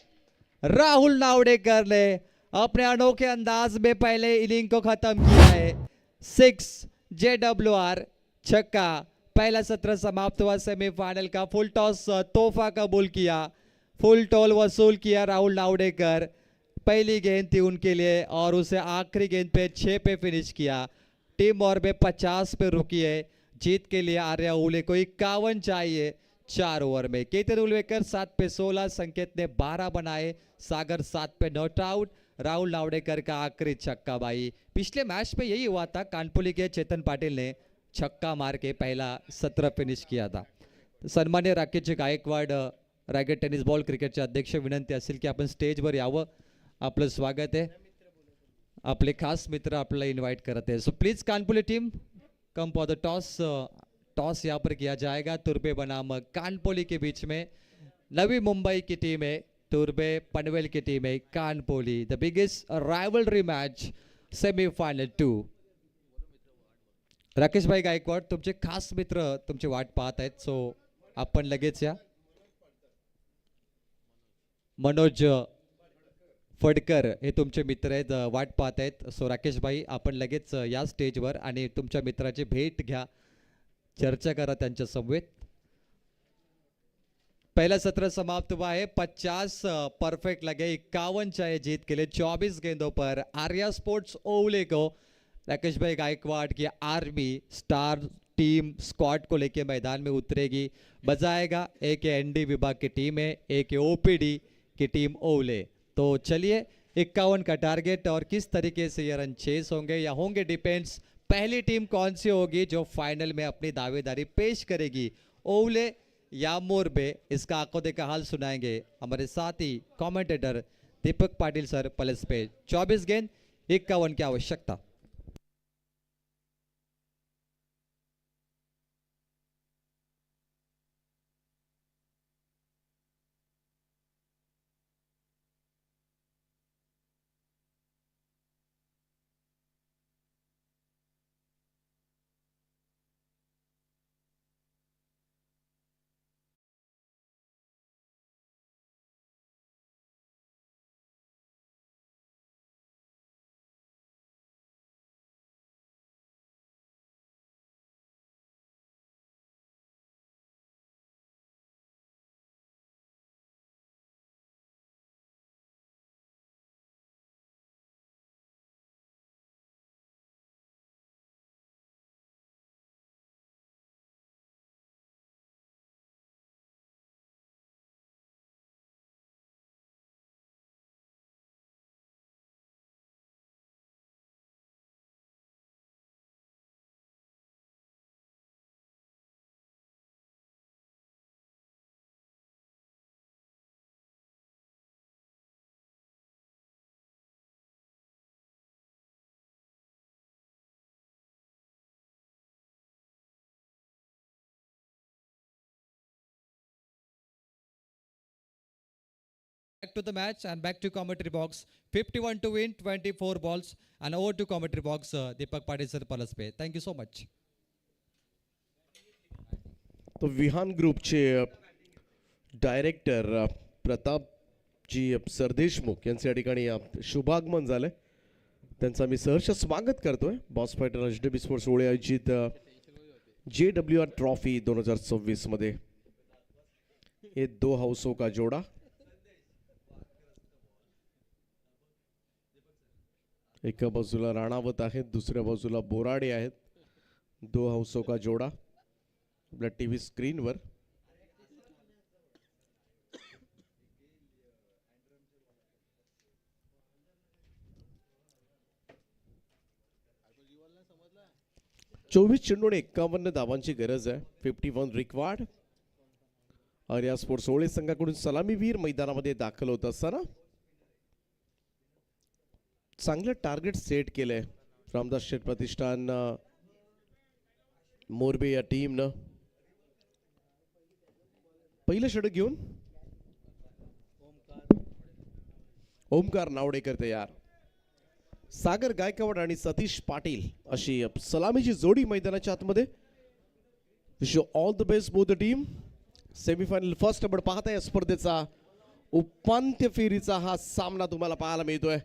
राहुल नावडेकर ने अपने अनोखे अंदाज में पहले इनिंग को खत्म किया है। 6 JWR छक्का। पहला सत्र समाप्त हुआ सेमीफाइनल का। फुल टॉस तोहफा कबूल किया, फुल टॉल वसूल किया राहुल नावडेकर। पहली गेंद थी उनके लिए, और उसे आखिरी गेंद पे 6 पे फिनिश किया। टीम मोरबे 50 पे रुकी है। जीत के लिए आर्या ओले को 51 चाहिए 4 ओवर में। केतन उलवेकर 7 पे 16, संकेत ने 12 बनाए, सागर 7 पे नॉट आउट। राहुल नावड़ेकर का आखिरी छक्का भाई। पिछले मैच में यही हुआ था, कानपुली के चेतन पाटिल ने छक्का मार के पहला सत्र फिनिश किया था। सन्मान्य राकेश गायकवाड, रायगड टेनिस बॉल क्रिकेटचे अध्यक्ष, विनंती असेल की आपण स्टेजवर यावं, आपलं स्वागत आहे। आपले खास मित्र आपल्याला इन्वाइट करत आहे। So please Kanpoli team come for the toss. Toss यहाँ पर किया जाएगा तुर्बे बनाम कानपोली के बीच में। नवी मुंबई की टीम है, तुर्बे पनवेल की टीम है Kanpoli. The biggest rivalry match, semifinal 2। Rakesh bhai Gaikwad, तुमचे खास मित्र तुमची वाट पाहत आहेत, सो आपण लगेच या। मनोज फडकर हे तुमचे मित्र आहेत, वाट पाहत आहेत। सो राकेश भाई आपण लगेच या स्टेजवर आणि तुमच्या मित्राची भेट घ्या, चर्चा करा त्यांच्या समवेत। पहला सत्र समाप्त हुआ है, 50 परफेक्ट लगे, 51 चाहे जीत के लिए 24 गेंदों पर आर्या स्पोर्ट्स ओवले को राकेश भाई गायकवाड़ की आर्मी स्टार टीम स्क्वाड को लेके मैदान में उतरेगी। बजाएगा एक एनडी विभाग की टीम है, एक ओपीडी की टीम ओवले। तो चलिए 51 का टारगेट, और किस तरीके से ये रन चेस होंगे या होंगे डिपेंड्स। पहली टीम कौन सी होगी जो फाइनल में अपनी दावेदारी पेश करेगी, ओवले या मोरबे, इसका आंखों देखा हाल सुनाएंगे हमारे साथी कमेंटेटर दीपक पाटिल सर पलस पे। 24 गेंद 51 की आवश्यकता। Back to the match and back to commentary box. 51 to win, 24 balls, and over to commentary box, Deepak Patil sir Palaspe. Thank you so much. तो विहान ग्रुपचे डायरेक्टर प्रतापजी सरदेशमुख यांचे या ठिकाणी शुभागमन झालंय, त्यांचा मी सहर्ष स्वागत करतोय। बॉस फायटर एचडीबी स्पोर्ट्स ओळे आयोजित JWR ट्रॉफी 2026 मध्ये ये दो हाउसों का जोड़ा, एका बाजूला राणावत आहेत, दुसऱ्या बाजूला बोराडे आहेत। दो हाउसों का जोड़ा आपल्या टीव्ही स्क्रीनवर। चोवीस चेंडूने 51 धावांची गरज आहे। 51 रिक्वायर्ड। आर्या स्पोर्ट्स ओळे संघाकडून सलामीवीर मैदानामध्ये दाखल होत असताना चांगलं टार्गेट सेट केलंय रामदास शेठ प्रतिष्ठान मोरबे या टीमनं। पहिलं षटक घेऊन ओमकार नावडेकर तयार। सागर गायकवाड आणि सतीश पाटील अशी सलामीची जोडी मैदानाच्या आतमध्ये। Wish you all the best both the team. Semifinal first आपण पाहताय स्पर्धेचा उपांत्य फेरीचा हा सामना तुम्हाला पाहायला मिळतोय।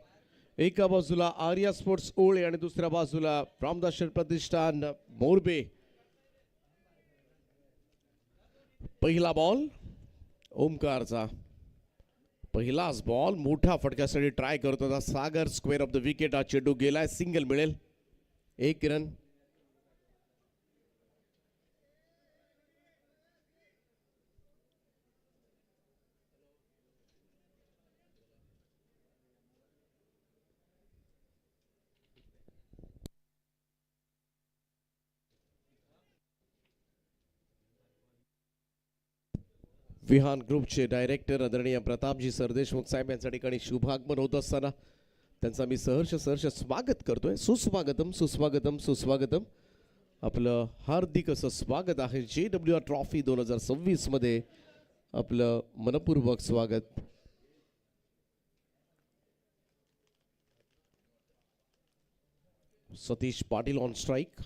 एका बाजूला आर्या स्पोर्ट्स ओळे आणि दुसऱ्या बाजूला रामदास शेठ प्रतिष्ठान मोरबे। पहिला बॉल ओमकारचा, पहिलाच बॉल मोठा फटक्यासाठी ट्राय करत होता सागर। स्क्वेअर ऑफ द विकेट, हा चेंडू गेलाय, सिंगल मिळेल, 1 रन। विहान ग्रुपचे डायरेक्टर आदरणीय प्रतापजी सरदेशमुख साहेब यांच्या ठिकाणी शुभागमन होत असताना त्यांचा मी सहर्ष स्वागत करतोय. सुस्वागतम सुस्वागतम सुस्वागतम. आपलं हार्दिक असं स्वागत आहे JWR ट्रॉफी 2026 मध्ये. आपलं मनपूर्वक स्वागत. Satish Patil on strike.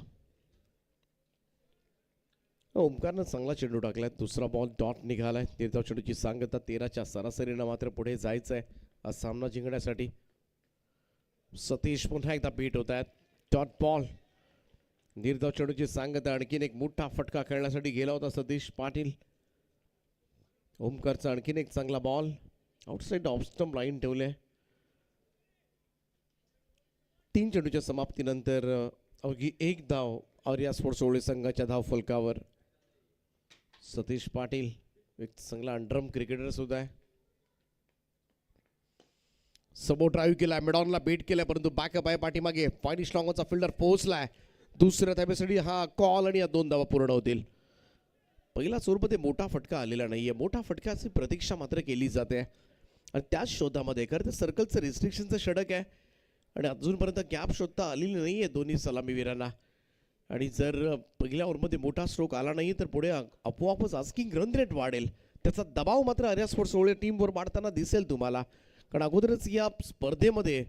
ओमकारनं चांगला चेंडू टाकलाय. दुसरा बॉल डॉट निघालाय. निर्धाव चेंडूची सांगता 13च्या सरासरीनं मात्र पुढे जायचंय हा सामना जिंकण्यासाठी. सतीश पुन्हा एकदा बीट होत आहेत. Dot ball. निर्धाव चेंडूची सांगता आणखीन एक मोठा फटका खेळण्यासाठी गेला होता सतीश पाटील. ओमकारचा आणखीन एक चांगला ball outside off stump line ठेवले. 3 चेंडूच्या समाप्तीनंतर अवघी एक धाव आर्या स्पोर्ट्स ओवळे संघाच्या धाव फलकावर. सतीश पाटील एक चांगला अंडरम क्रिकेटर सुद्धा आहे. सबो ड्राईव्ह केलाय. मेडॉनला बीट केलाय परंतु बॅकअप आहे पाठीमागे. फायनी स्ट्रॉंगचा फिल्डर पोहोचलाय. दुसऱ्या धाब्यासाठी हा कॉल आणि या 2 धावा पूर्ण होतील. पहिला ओव्हरमध्ये मोठा फटका आलेला नाहीये. मोठा फटक्याची प्रतीक्षा मात्र केली जाते आणि त्याच शोधामध्ये खरं तर सर्कलचं रिस्ट्रिक्शनचं षटक आहे आणि अजूनपर्यंत गॅप शोधता आलेली नाहीये दोन्ही सलामीवीरांना. आणि जर पहिल्या ओव्हरमध्ये मोठा स्ट्रोक आला नाही तर पुढे आपोआपच आस्किंग रन रेट वाढेल. त्याचा दबाव मात्र आर्या स्पोर्ट्स ओवळे टीमवर वाढताना दिसेल तुम्हाला. कारण अगोदरच या स्पर्धेमध्ये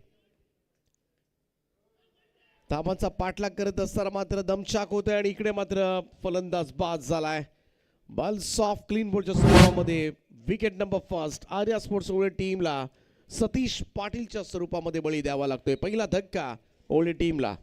धावांचा पाठलाग करत असताना मात्र दमछाक होतोय आणि इकडे मात्र फलंदाज बाद झालाय. बॉल सॉफ्ट क्लीन बोलच्या स्वरूपामध्ये wicket number first Arya sports Ovale टीमला सतीश पाटीलच्या स्वरूपामध्ये बळी द्यावा लागतोय. पहिला धक्का ओवळे टीमला.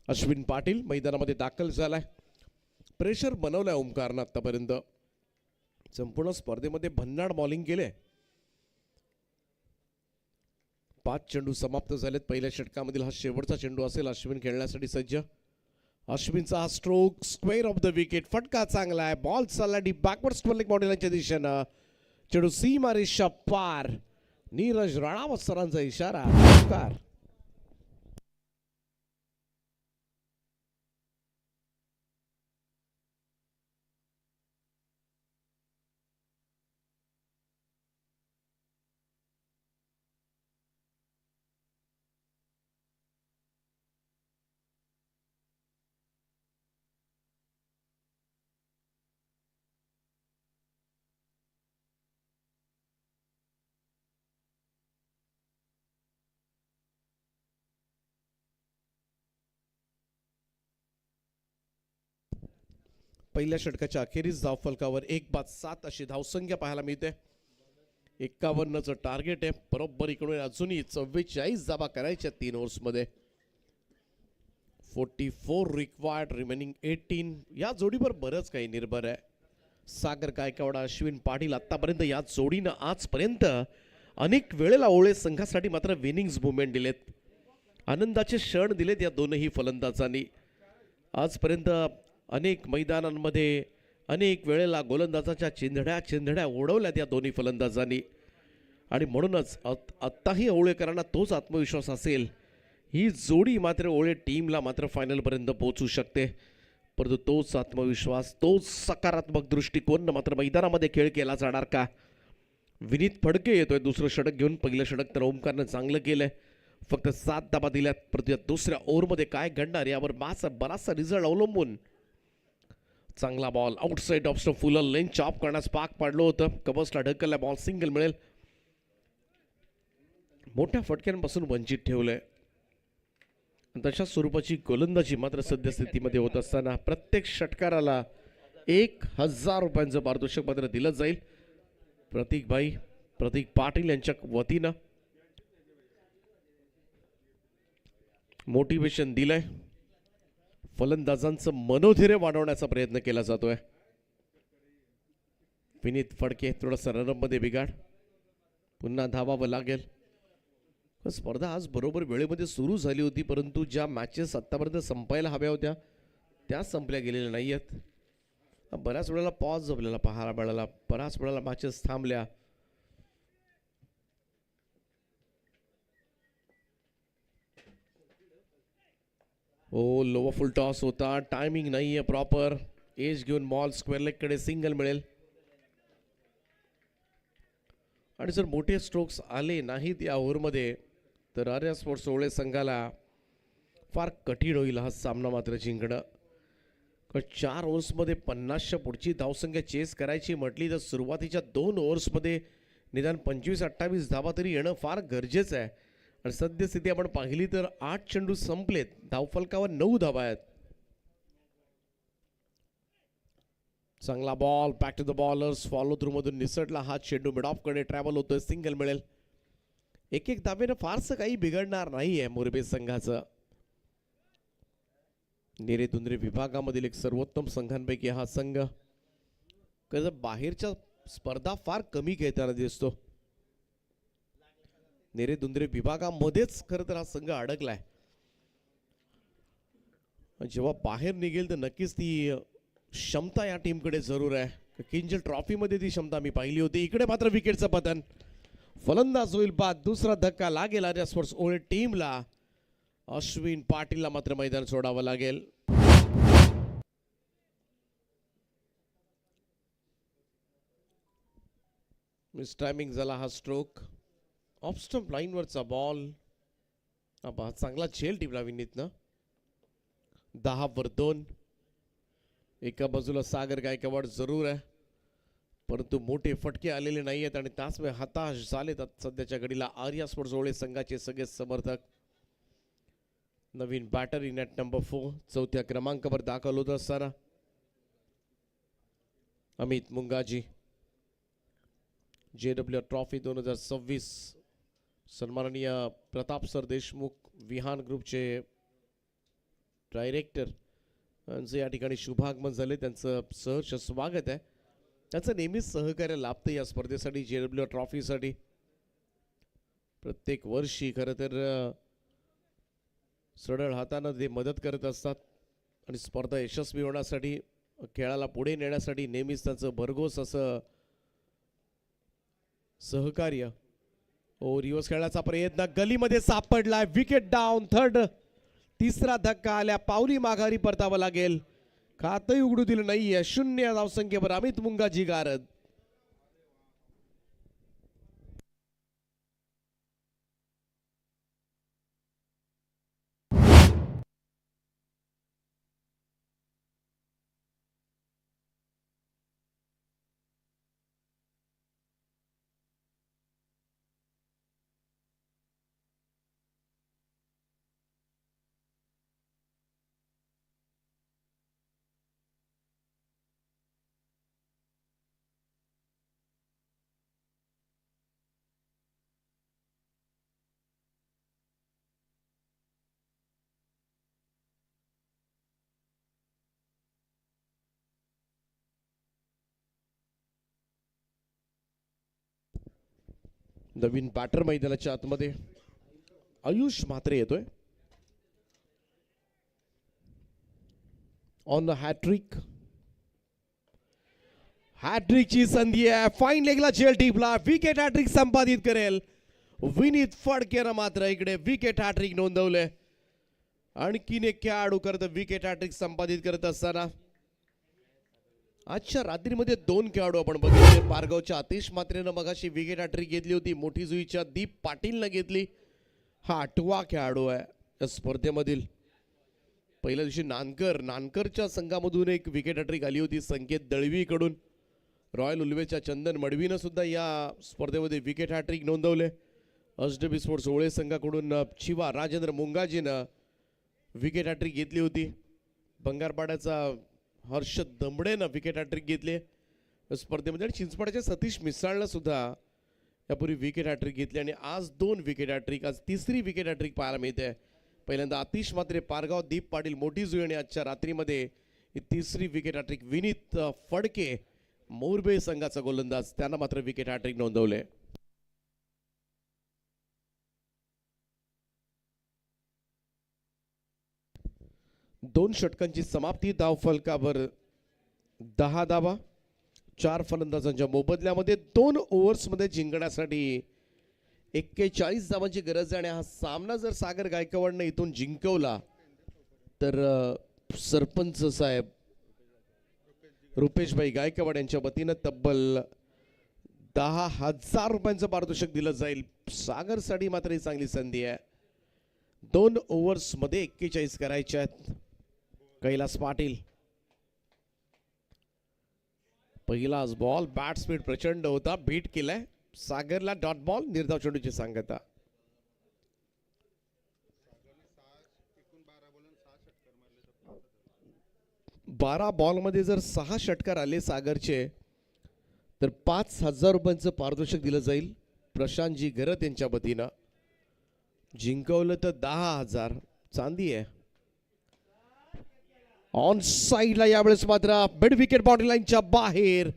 अश्विन पाटील मैदानामध्ये दाखल झालाय. प्रेशर बनवलाय ओमकारनं आतापर्यंत. संपूर्ण स्पर्धेमध्ये भन्नाट बॉलिंग केले. 5 चेंडू समाप्त झालेत. पहिल्या षटकामधील हा शेवटचा चेंडू असेल. अश्विन खेळण्यासाठी सज्ज. अश्विनचा हा stroke square of the wicket. फटका चांगला आहे. बॉल चालला डीप बॅकवर्ड स्टॉलिंग मॉडेलच्या दिशेनं. चेंडू सीमा रेषा पार. नीरज राणावत सरांचा इशारा. ओमकार पहिल्या षटकाच्या अखेरीस धाव फलकावर 1-7 अशी धावसंख्या पाहायला मिळते. 51चं टार्गेट आहे. बरोबर इकडून अजूनही 44 धावा करायच्या 3 ओव्हर्समध्ये. 44 रिक्वायर्ड रिमेनिंग 18. या जोडीवर बरंच काही निर्भर आहे. सागर गायकवाड अश्विन पाटील आतापर्यंत या जोडीनं आजपर्यंत अनेक वेळेला ओवळे संघासाठी मात्र विनिंग्स मुवमेंट दिलेत. आनंदाचे क्षण दिलेत या दोनही फलंदाजांनी. आजपर्यंत अनेक मैदानांमध्ये अनेक वेळेला गोलंदाजाच्या चिंधड्या उडवल्यात या दोन्ही फलंदाजांनी. आणि म्हणूनच आत्ताही ओवळेकरांना तोच आत्मविश्वास असेल. ही जोडी मात्र ओवळे टीमला मात्र फायनलपर्यंत पोहोचू शकते. परंतु तोच आत्मविश्वास तोच सकारात्मक दृष्टिकोन मात्र मैदानामध्ये खेळ केला जाणार का. विनीत फडके येतोय दुसरं षटक घेऊन. पहिलं षटक तर ओमकारनं चांगलं केलंय. फक्त 7 धावा दिल्यात. परंतु दुसऱ्या ओव्हरमध्ये काय घडणार यावर बराचसा रिझल्ट अवलंबून. चांगला ball outside off stump full लेन चॉप करण्यास पाक पाडलं होतं. कबसला ढकलला. बॉल सिंगल मिळेल. मोठ्या फटक्यांपासून वंचित ठेवलंय. तशा स्वरूपाची गोलंदाजी मात्र सद्यस्थितीमध्ये होत असताना प्रत्येक षटकाराला 1000 रुपयांचं पारितोषिक मात्र दिलं जाईल. प्रतीक पाटील यांच्या वतीनं मोटिवेशन दिलंय. फलंदाजांचं मनोधैर्य वाढवण्याचा प्रयत्न केला जातोय. विनीत फडके थोडंसं रनअपमध्ये बिघाड. पुन्हा धावावं लागेल. स्पर्धा आज बरोबर वेळेमध्ये सुरू झाली होती, परंतु ज्या मॅचेस आतापर्यंत संपायला हव्या होत्या त्या संपल्या गेलेल्या नाही आहेत. बऱ्याच वेळेला पॉज आपल्याला पाहायला मिळाला. बऱ्याच वेळेला मॅचेस थांबल्या. ओ लोवर फुल टॉस होता. टायमिंग नाही आहे प्रॉपर. एज घेऊन बॉल स्क्वेअर लेग कडे सिंगल मिळेल. आणि जर मोठे स्ट्रोक्स आले नाहीत या ओव्हरमध्ये तर आर्या स्पोर्ट्स ओळे संघाला फार कठीण होईल हा सामना मात्र जिंकणं. 4 ओव्हर्समध्ये 50च्या पुढची धावसंख्या चेस करायची म्हटली तर सुरुवातीच्या 2 ओव्हर्समध्ये निदान 25-28 धावा तरी येणं फार गरजेचं आहे. आणि सद्यस्थिती आपण पाहिली तर 8 चेंडू संपलेत. धावफलकावर 9 धावा आहेत. चांगला ball back to the bowlers. Follow through मधून निसटला हा चेंडू. मिड ऑफ कडे ट्रॅव्हल होतोय. सिंगल मिळेल. एक धावेनं फारसं काही बिघडणार नाहीये मोरबे संघाचं. नेरे-दुंद्रे विभागामधील एक सर्वोत्तम संघांपैकी हा संघ बाहेरच्या स्पर्धा फार कमी खेळताना दिसतो. नेरे-दुंद्रे विभागामध्येच खरं तर हा संघ अडकलाय. जेव्हा बाहेर निघेल तर नक्कीच ती क्षमता या टीमकडे जरूर आहे. किंजल ट्रॉफीमध्ये ती क्षमता मी पाहिली होती. इकडे मात्र विकेटचं पतन. फलंदाज होईल बाद. दुसरा धक्का लागेल आर्या स्पोर्ट्स ओळे टीमला. अश्विन पाटीलला मात्र मैदान सोडावं लागेल. मिस टायमिंग झाला हा स्ट्रोक. ऑफ स्टंप लाईनवरचा बॉल. चांगला झेल टीमला विनीतनं. 10-2. एका बाजूला सागर गायकवाड जरूर आहे, परंतु मोठे फटके आलेले नाही आहेत आणि त्याच वेळी हताश झालेत सध्याच्या घडीला आर्या स्पोर्ट्स ओळे संघाचे सगळे समर्थक. नवीन बॅटर इन ॲट नंबर 4 चौथ्या क्रमांकावर दाखल होत असताना अमित मुंगाजी. JW ट्रॉफी 2026 सन्माननीय प्रताप सर देशमुख विहान ग्रुपचे डायरेक्टर यांचं या ठिकाणी शुभागमन झाले. त्यांचं सहर्ष स्वागत आहे. त्यांचं नेहमीच सहकार्य लाभतं या स्पर्धेसाठी. JW ट्रॉफीसाठी प्रत्येक वर्षी खरं तर सरळ हातानं ते मदत करत असतात आणि स्पर्धा यशस्वी होण्यासाठी खेळाला पुढे नेण्यासाठी नेहमीच त्यांचं भरघोस असं सहकार्य. रिवर्स खेळण्याचा प्रयत्न गलीमध्ये सापडलाय. Wicket down. थर्ड. तिसरा धक्का आल्या पावली माघारी परतावं लागेल. खातही उघडू दिलं नाहीये. 0 धावसंख्येवर अमित मुंगाजी गारद. नवीन बॅटर मैदानाच्या आतमध्ये आयुष म्हात्रे येतोय. On the hat trick. हॅट्रिकची संधी आहे. फाईन लेगला झेल टीपला. विकेट हॅट्रिक संपादित करेल विनीत फडकेनं मात्र इकडे विकेट हॅट्रिक नोंदवले. आणखीन एक खेळाडू करत विकेट हॅट्रिक संपादित करत असताना आजच्या रात्रीमध्ये 2 खेळाडू आपण बघितले. पारगावच्या आतिश म्हात्रेनं मगाशी विकेट हॅट्रिक घेतली होती. मोठी जुईच्या दीप पाटीलनं घेतली. हा 8वा खेळाडू आहे या स्पर्धेमधील. पहिल्या दिवशी नानकरच्या संघामधून एक विकेट हॅट्रिक आली होती संकेत दळवीकडून. रॉयल उल्वेच्या चंदन मडवीनं सुद्धा या स्पर्धेमध्ये विकेट हॅट्रिक नोंदवले. HW स्पोर्ट्स ओळे संघाकडून शिवा राजेंद्र मुंगाजीनं विकेट हॅट्रिक घेतली होती. बंगारपाड्याचा हर्ष दमडेनं विकेट हॅट्रिक घेतली स्पर्धेमध्ये. आणि चिंचपाड्याच्या सतीश मिसाळनं सुद्धा यापूर्वी विकेट हॅट्रिक घेतली आणि आज 2 विकेट हॅट्रिक. आज 3री विकेट हॅट्रिक पाहायला मिळते पहिल्यांदा आतिश मात्रे, पारगाव, दीप पाटील मोठी जुळणी आजच्या रात्रीमध्ये ही तिसरी विकेट हॅट्रिक. विनीत फडके मोरबे संघाचा गोलंदाज, त्यांना मात्र विकेट हॅट्रिक नोंदवले. दोन षटकांची समाप्ती. धाव फलकावर 10 धावा. 4 फलंदाजांच्या मोबदल्यामध्ये 2 ओव्हर्समध्ये जिंकण्यासाठी 41 धावांची गरज आहे. आणि हा सामना जर सागर गायकवाडने इथून जिंकवला तर सरपंच साहेब रुपेशभाई गायकवाड यांच्या वतीनं तब्बल 10,000 रुपयांचं पारितोषिक दिलं जाईल. सागरसाठी मात्र ही चांगली संधी आहे. 2 ओव्हर्समध्ये 41 करायचे आहेत. कैलास पाटील, पहिलाच बॉल, बॅट स्पीड प्रचंड होता, बीट केलाय. सागरला डॉट बॉल, निर्धाव चेंडूची सांगता. 12 बॉलमध्ये जर 6 षटकार आले सागरचे तर 5,000 रुपयांचं पारितोषिक दिलं जाईल प्रशांतजी घरत यांच्या वतीनं. जिंकवलं तर 10,000 चांदी आहे. ऑन साईडला यावेळेस मात्र मिड विकेट बाउंड्री लाईनच्या बाहेर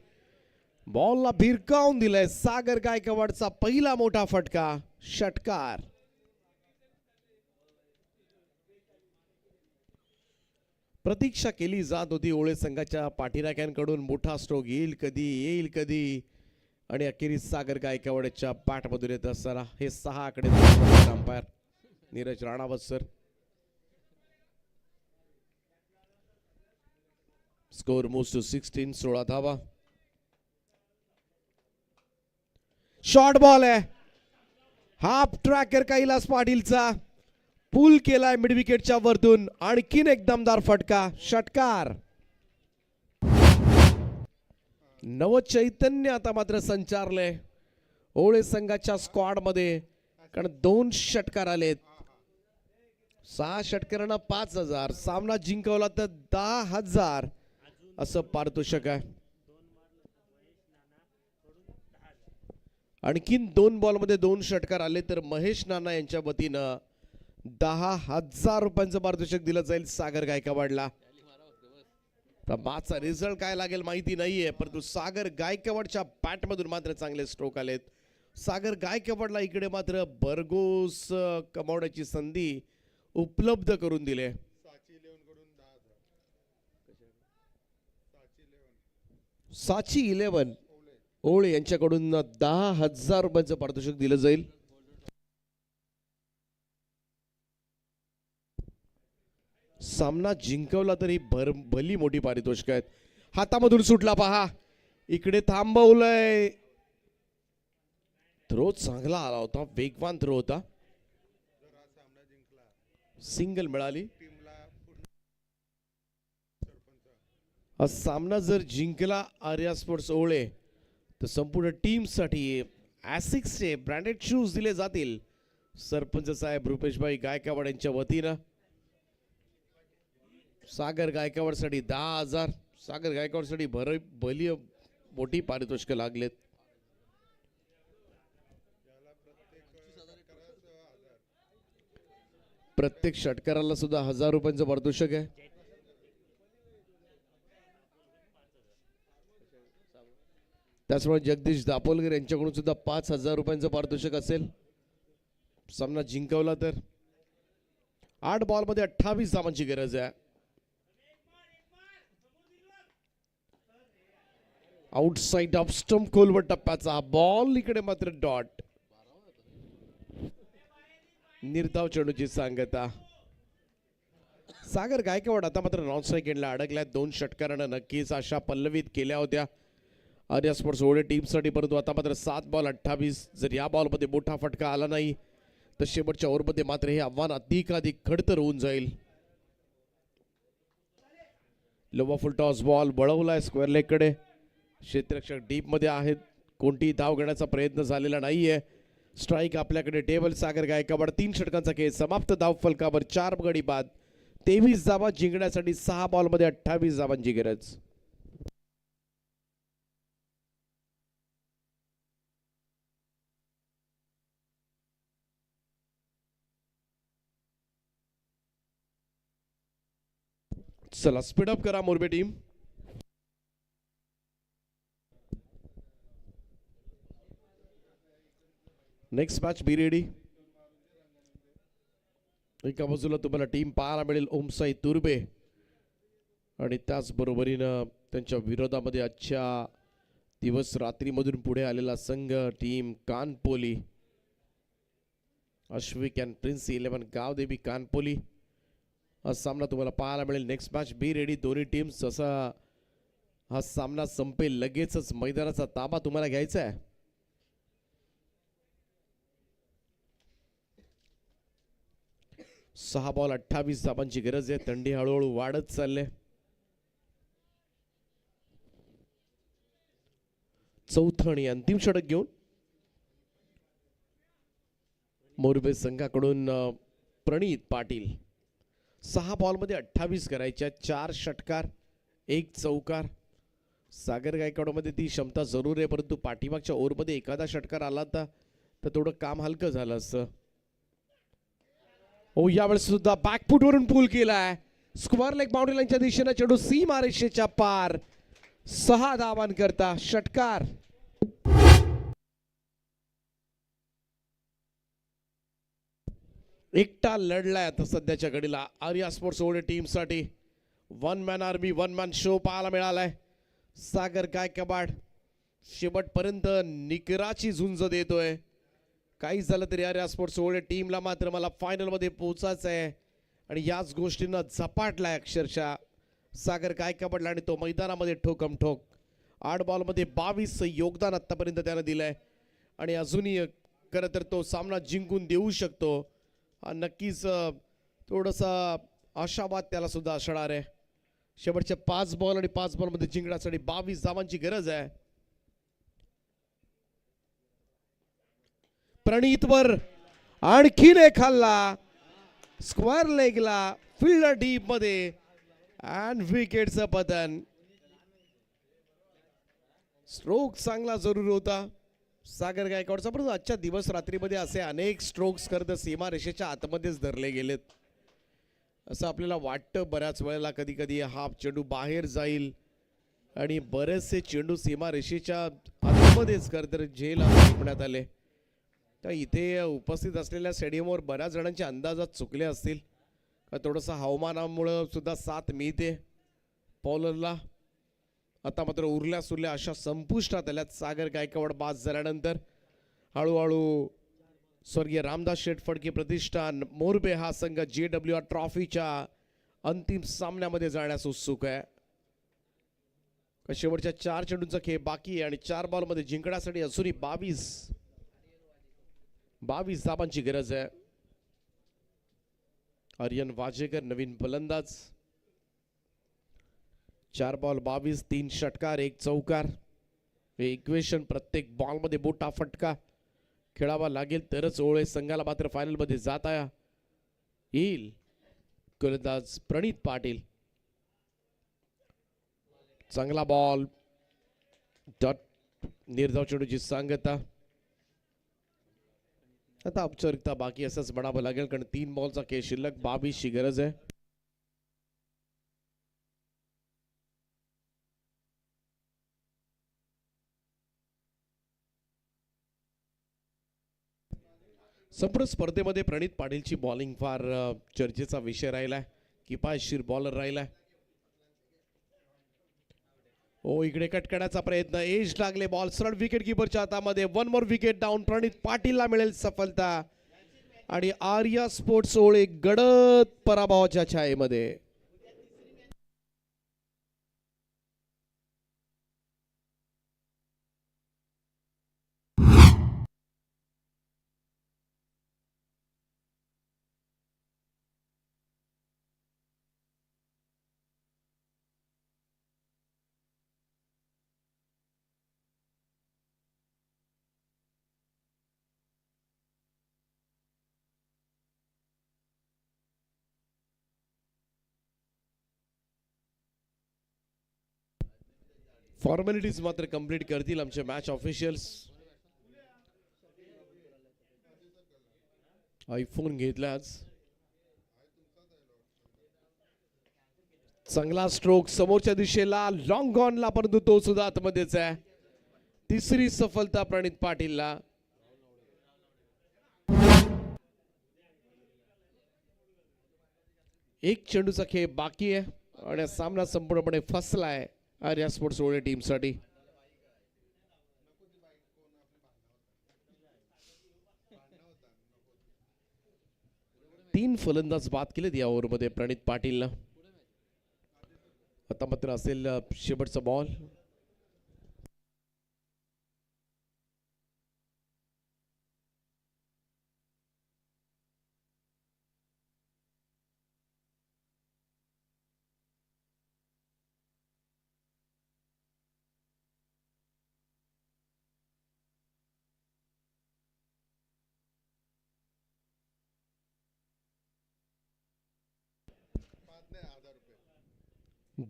बॉलला भिरकावून दिलाय. सागर गायकवाडचा पहिला मोठा फटका, षटकार. प्रतीक्षा केली जात होती ओळे संघाच्या पाठीराख्यांकडून. मोठा स्ट्रोक येईल कधी, येईल कधी, आणि अखेरीस सागर गायकवाडच्या बॅटमधून येत असताना हे 6 आकडे umpire Neeraj Ranawat sir. Score moves to 16. 16 धावा. शॉर्ट बॉल आहे. हाफ ट्रॅकर कैलास पाटीलचा पूल केलाय मिड विकेटच्या वरतून. आणखीन एक दमदार फटका, षटकार. नवचैतन्य आता मात्र संचारलंय ओळे संघाच्या स्क्वॉड मध्ये, कारण 2 षटकार आलेत. 6 षटकारांना 5,000. सामना जिंकवला तर 10,000 असं पारितोषिक आहे. आणखीन 2 बॉलमध्ये 2 षटकार आले तर महेश नाना यांच्या वतीनं 10,000 रुपयांचं पारितोषिक दिलं जाईल सागर गायकवाडला. तर मागचा रिझल्ट काय लागेल माहिती नाहीये, परंतु सागर गायकवाडच्या बॅटमधून मात्र चांगले स्ट्रोक आलेत. सागर गायकवाडला इकडे मात्र भरघोस कमावण्याची संधी उपलब्ध करून दिले. साची 11 ओळे यांच्याकडून 10,000 रुपयांचं पारितोषिक दिलं जाईल. सामना जिंकवला तरी भली मोठी पारितोषिक आहेत. हातामधून सुटला पहा, इकडे थांबवलंय. थ्रो चांगला आला होता, वेगवान थ्रो होता. सिंगल मिळाली. हा सामना जर जिंकला आर्या स्पोर्ट्स ओळे तर संपूर्ण टीम साठी ॲसिक्सचे ब्रँडेड शूज दिले जातील सरपंच साहेब रुपेशभाई गायकवाड यांच्या वतीनं. सागर गायकवाडसाठी 10,000. सागर गायकवाडसाठी भली मोठी पारितोषिक लागलेत. प्रत्येक षटकाराला सुद्धा 1,000 रुपयांचं पारितोषिक आहे. त्याचप्रमाणे जगदीश दापोलकर यांच्याकडून सुद्धा 5,000 रुपयांचं पारितोषिक असेल सामना जिंकवला तर. 8 बॉलमध्ये 28 धावांची गरज आहे. आउटसाइड ऑफ स्टंप खोलवर टप्प्याचा बॉल, इकडे मात्र डॉट. निर्धाव चेंडूची सांगता. सागर गायकवाड आता मात्र नॉन स्ट्राईक एंडला अडकल्यात. 2 षटकारांना नक्कीच आशा पल्लवित केल्या होत्या आर्या स्पोर्ट्स ओळे टीमसाठी, परंतु आता मात्र 7 बॉल 28. जर या बॉलमध्ये मोठा फटका आला नाही तर शेवटच्या ओव्हरमध्ये मात्र हे आव्हान अधिकाधिक खडतर होऊन जाईल. लोवा फुल टॉस बॉल वळवलाय स्क्वेअर लेग कडे. क्षेत्ररक्षक डीप मध्ये आहेत. कोणतीही धाव घेण्याचा प्रयत्न झालेला नाहीये. स्ट्राईक आपल्याकडे टेबल. सागर गायकवाड 3 षटकांचा खेळ समाप्त. धाव फलकावर 4 गडी बाद. 23 धावा जिंकण्यासाठी 6 बॉलमध्ये 28 धावांची गरज. चला स्पीड अप करा Morbe team. Next match be ready. एका बाजूला तुम्हाला टीम पाहायला मिळेल ओमसाई तुर्बे आणि त्याचबरोबरीनं त्यांच्या विरोधामध्ये आजच्या दिवस रात्रीमधून पुढे आलेला संघ team Kanpoli. Ashvik and Prince 11 Gavdevi Kanpoli हा सामना तुम्हाला पाहायला मिळेल. Next match be ready. दोन्ही टीम्स जसा हा सामना संपेल लगेचच मैदानाचा ताबा तुम्हाला घ्यायचा आहे. सहा बॉल 28 धावांची गरज आहे. थंडी हळूहळू वाढत चालले. चौथं आणि अंतिम षटक घेऊन मोरबे संघाकडून प्रणित पाटील. 6 बॉलमध्ये 28 करायच्या. 4 षटकार 1 चौकार. सागर गायकवाडमध्ये ती क्षमता जरूर आहे, परंतु पाठीमागच्या ओव्हरमध्ये एखादा षटकार आला तर थोडं काम हलकं झालं असतं. हो, यावेळेस सुद्धा बॅकफुटवरून पूल केलाय. स्क्वेअर लेग बाउंड्री लाईनच्या दिशेने चेंडू सीमारेषेच्या पार. 6 धावांकरता षटकार. एकटा लढलाय आता सध्याच्या घडीला आर्या स्पोर्ट्स ओढे टीमसाठी. 1 मॅन आर्मी 1 मॅन शो पाहायला मिळालाय. सागर गायकवाड शेवटपर्यंत निकराची झुंज देतोय. काही झालं तरी आर्या स्पोर्ट्स ओढे टीमला मात्र मला फायनलमध्ये पोहोचायचं आहे आणि याच गोष्टींना झपाटलाय अक्षरशः सागर गायकवाडला आणि तो मैदानामध्ये ठोकम ठोक. 8 बॉलमध्ये 22 योगदान आतापर्यंत त्यानं दिलंय आणि अजूनही खरं तर तो सामना जिंकून देऊ शकतो. नक्कीच थोडासा आशावाद त्याला सुद्धा असणार आहे. शेवटचे 5 बॉल आणि 5 बॉलमध्ये जिंकण्यासाठी 22 धावांची गरज आहे. प्रणितवर आणखीन एक हल्ला. स्क्वेअर लेगला फील्ड डीप मध्ये अँड विकेटचं पतन. स्ट्रोक चांगला जरूर होता सागर गायकवाडचा, परंतु आजच्या दिवस रात्रीमध्ये असे अनेक स्ट्रोक्स करत सीमारेषेच्या आतमध्येच धरले गेलेत. असं आपल्याला वाटतं बऱ्याच वेळेला. कधी कधी हा चेंडू बाहेर जाईल आणि बरेचसे चेंडू सीमारेषेच्या आतमध्येच तर झेल जिंकण्यात आले. तर इथे उपस्थित असलेल्या स्टेडियमवर बऱ्याच जणांचे अंदाजात चुकले असतील. थोडंसं हवामानामुळं सुद्धा साथ मिळते बॉलरला. आता मात्र उरल्या सुरल्या अशा संपुष्टात आल्यात. सागर गायकवाड बाद झाल्यानंतर हळूहळू स्वर्गीय रामदास शेठ फडके प्रतिष्ठान मोरबे हा संघ JWR ट्रॉफीच्या अंतिम सामन्यामध्ये जाण्यास उत्सुक आहे. शेवटच्या 4 चेंडूंचा खेळ बाकी आहे आणि 4 बॉलमध्ये जिंकण्यासाठी अजूनही 22 धावांची गरज आहे. आर्यन वाजेकर नवीन फलंदाज. 4 बॉल 22, 3 षटकार 1 चौकार. हे इक्वेशन प्रत्येक बॉलमध्ये मोठा फटका खेळावा लागेल तरच ओळे संघाला मात्र फायनल मध्ये जाता येईल. गोलंदाज प्रणित पाटील. चांगला बॉल. डॉट निर्धाव चेंडूची सांगता. आता औपचारिकता बाकी असंच म्हणावं लागेल कारण 3 बॉलचा खेळ शिल्लक. 22 ची गरज आहे. संपूर्ण स्पर्धेमध्ये प्रणित पाटीलची बॉलिंग फार चर्चेचा विषय राहिलाय. किफायतशीर बॉलर राहिलाय. ओ, इकडे कट करण्याचा प्रयत्न. एज लागले. बॉल सरळ विकेट किपरच्या हातामध्ये. 1 मोर विकेट डाऊन. प्रणित पाटीलला मिळेल सफलता आणि आर्या स्पोर्ट्स ओळे गडद पराभवाच्या छायेमध्ये. फॉर्मॅलिटीज मात्र कंप्लीट करतील आमचे मॅच ऑफिशियल्स. आयफोन घेतलाच. चांगला स्ट्रोक समोरच्या दिशेला लॉंग ऑनला, परंतु तो सुद्धा आतमध्येच आहे. तिसरी सफलता प्रणित पाटीलला. एक चेंडूचा खेळ बाकी आहे आणि सामना संपूर्णपणे फसलाय आर्या स्पोर्ट्स रोडे टीमसाठी. तीन फलंदाज बाद केलेत या ओव्हरमध्ये प्रणित पाटीलनं. आता मात्र असेल शेवटचा बॉल.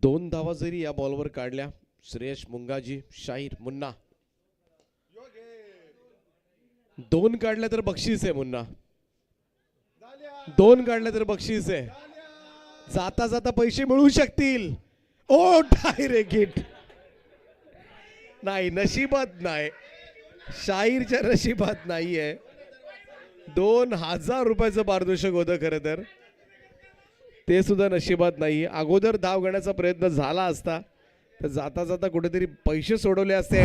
दोन धावा जरी या बॉलवर काढल्या श्रेयश मुंगाजी, शाहीर, मुन्ना, दोन काढल्या तर बक्षीस आहे. मुन्ना दोन काढल्या तर बक्षीस आहे. जाता जाता पैसे मिळू शकतील. ओ डायरेक्ट हिट. नाही, नशिबात नाही, शाहीरच्या नशिबात नाहीये. 2000 रुपयाचं पारितोषिक होतं खरं तर, ते सुद्धा नशिबात नाही. अगोदर धाव घेण्याचा प्रयत्न झाला असता तर जाता जाता कुठेतरी पैसे सोडवले असते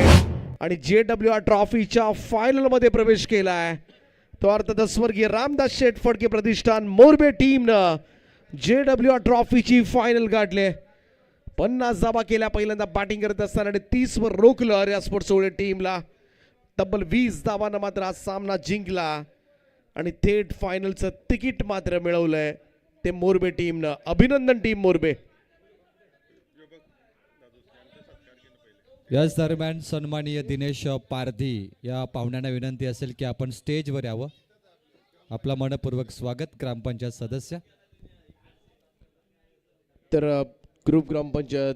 आणि JWR ट्रॉफीच्या फायनल मध्ये प्रवेश केलाय. तो अर्थात स्वर्गीय रामदास शेठ फडके प्रतिष्ठान मोरबे टीमनं JWR ट्रॉफीची फायनल गाठले. 50 धावा केल्या पहिल्यांदा बॅटिंग करत असताना आणि 30 वर रोखलं आर्या स्पोर्ट्स रोडे टीमला. तब्बल 20 धावांना मात्र हा सामना जिंकला आणि थेट फायनलचं तिकीट मात्र मिळवलंय ते मोरबे टीमनं. अभिनंदन टीम मोरबे. याच दरम्यान सन्माननीय दिनेश पारधी या पाहुण्यांना विनंती असेल की आपण स्टेजवर यावं. आपला मनपूर्वक स्वागत ग्रामपंचायत सदस्य. तर ग्रुप ग्रामपंचायत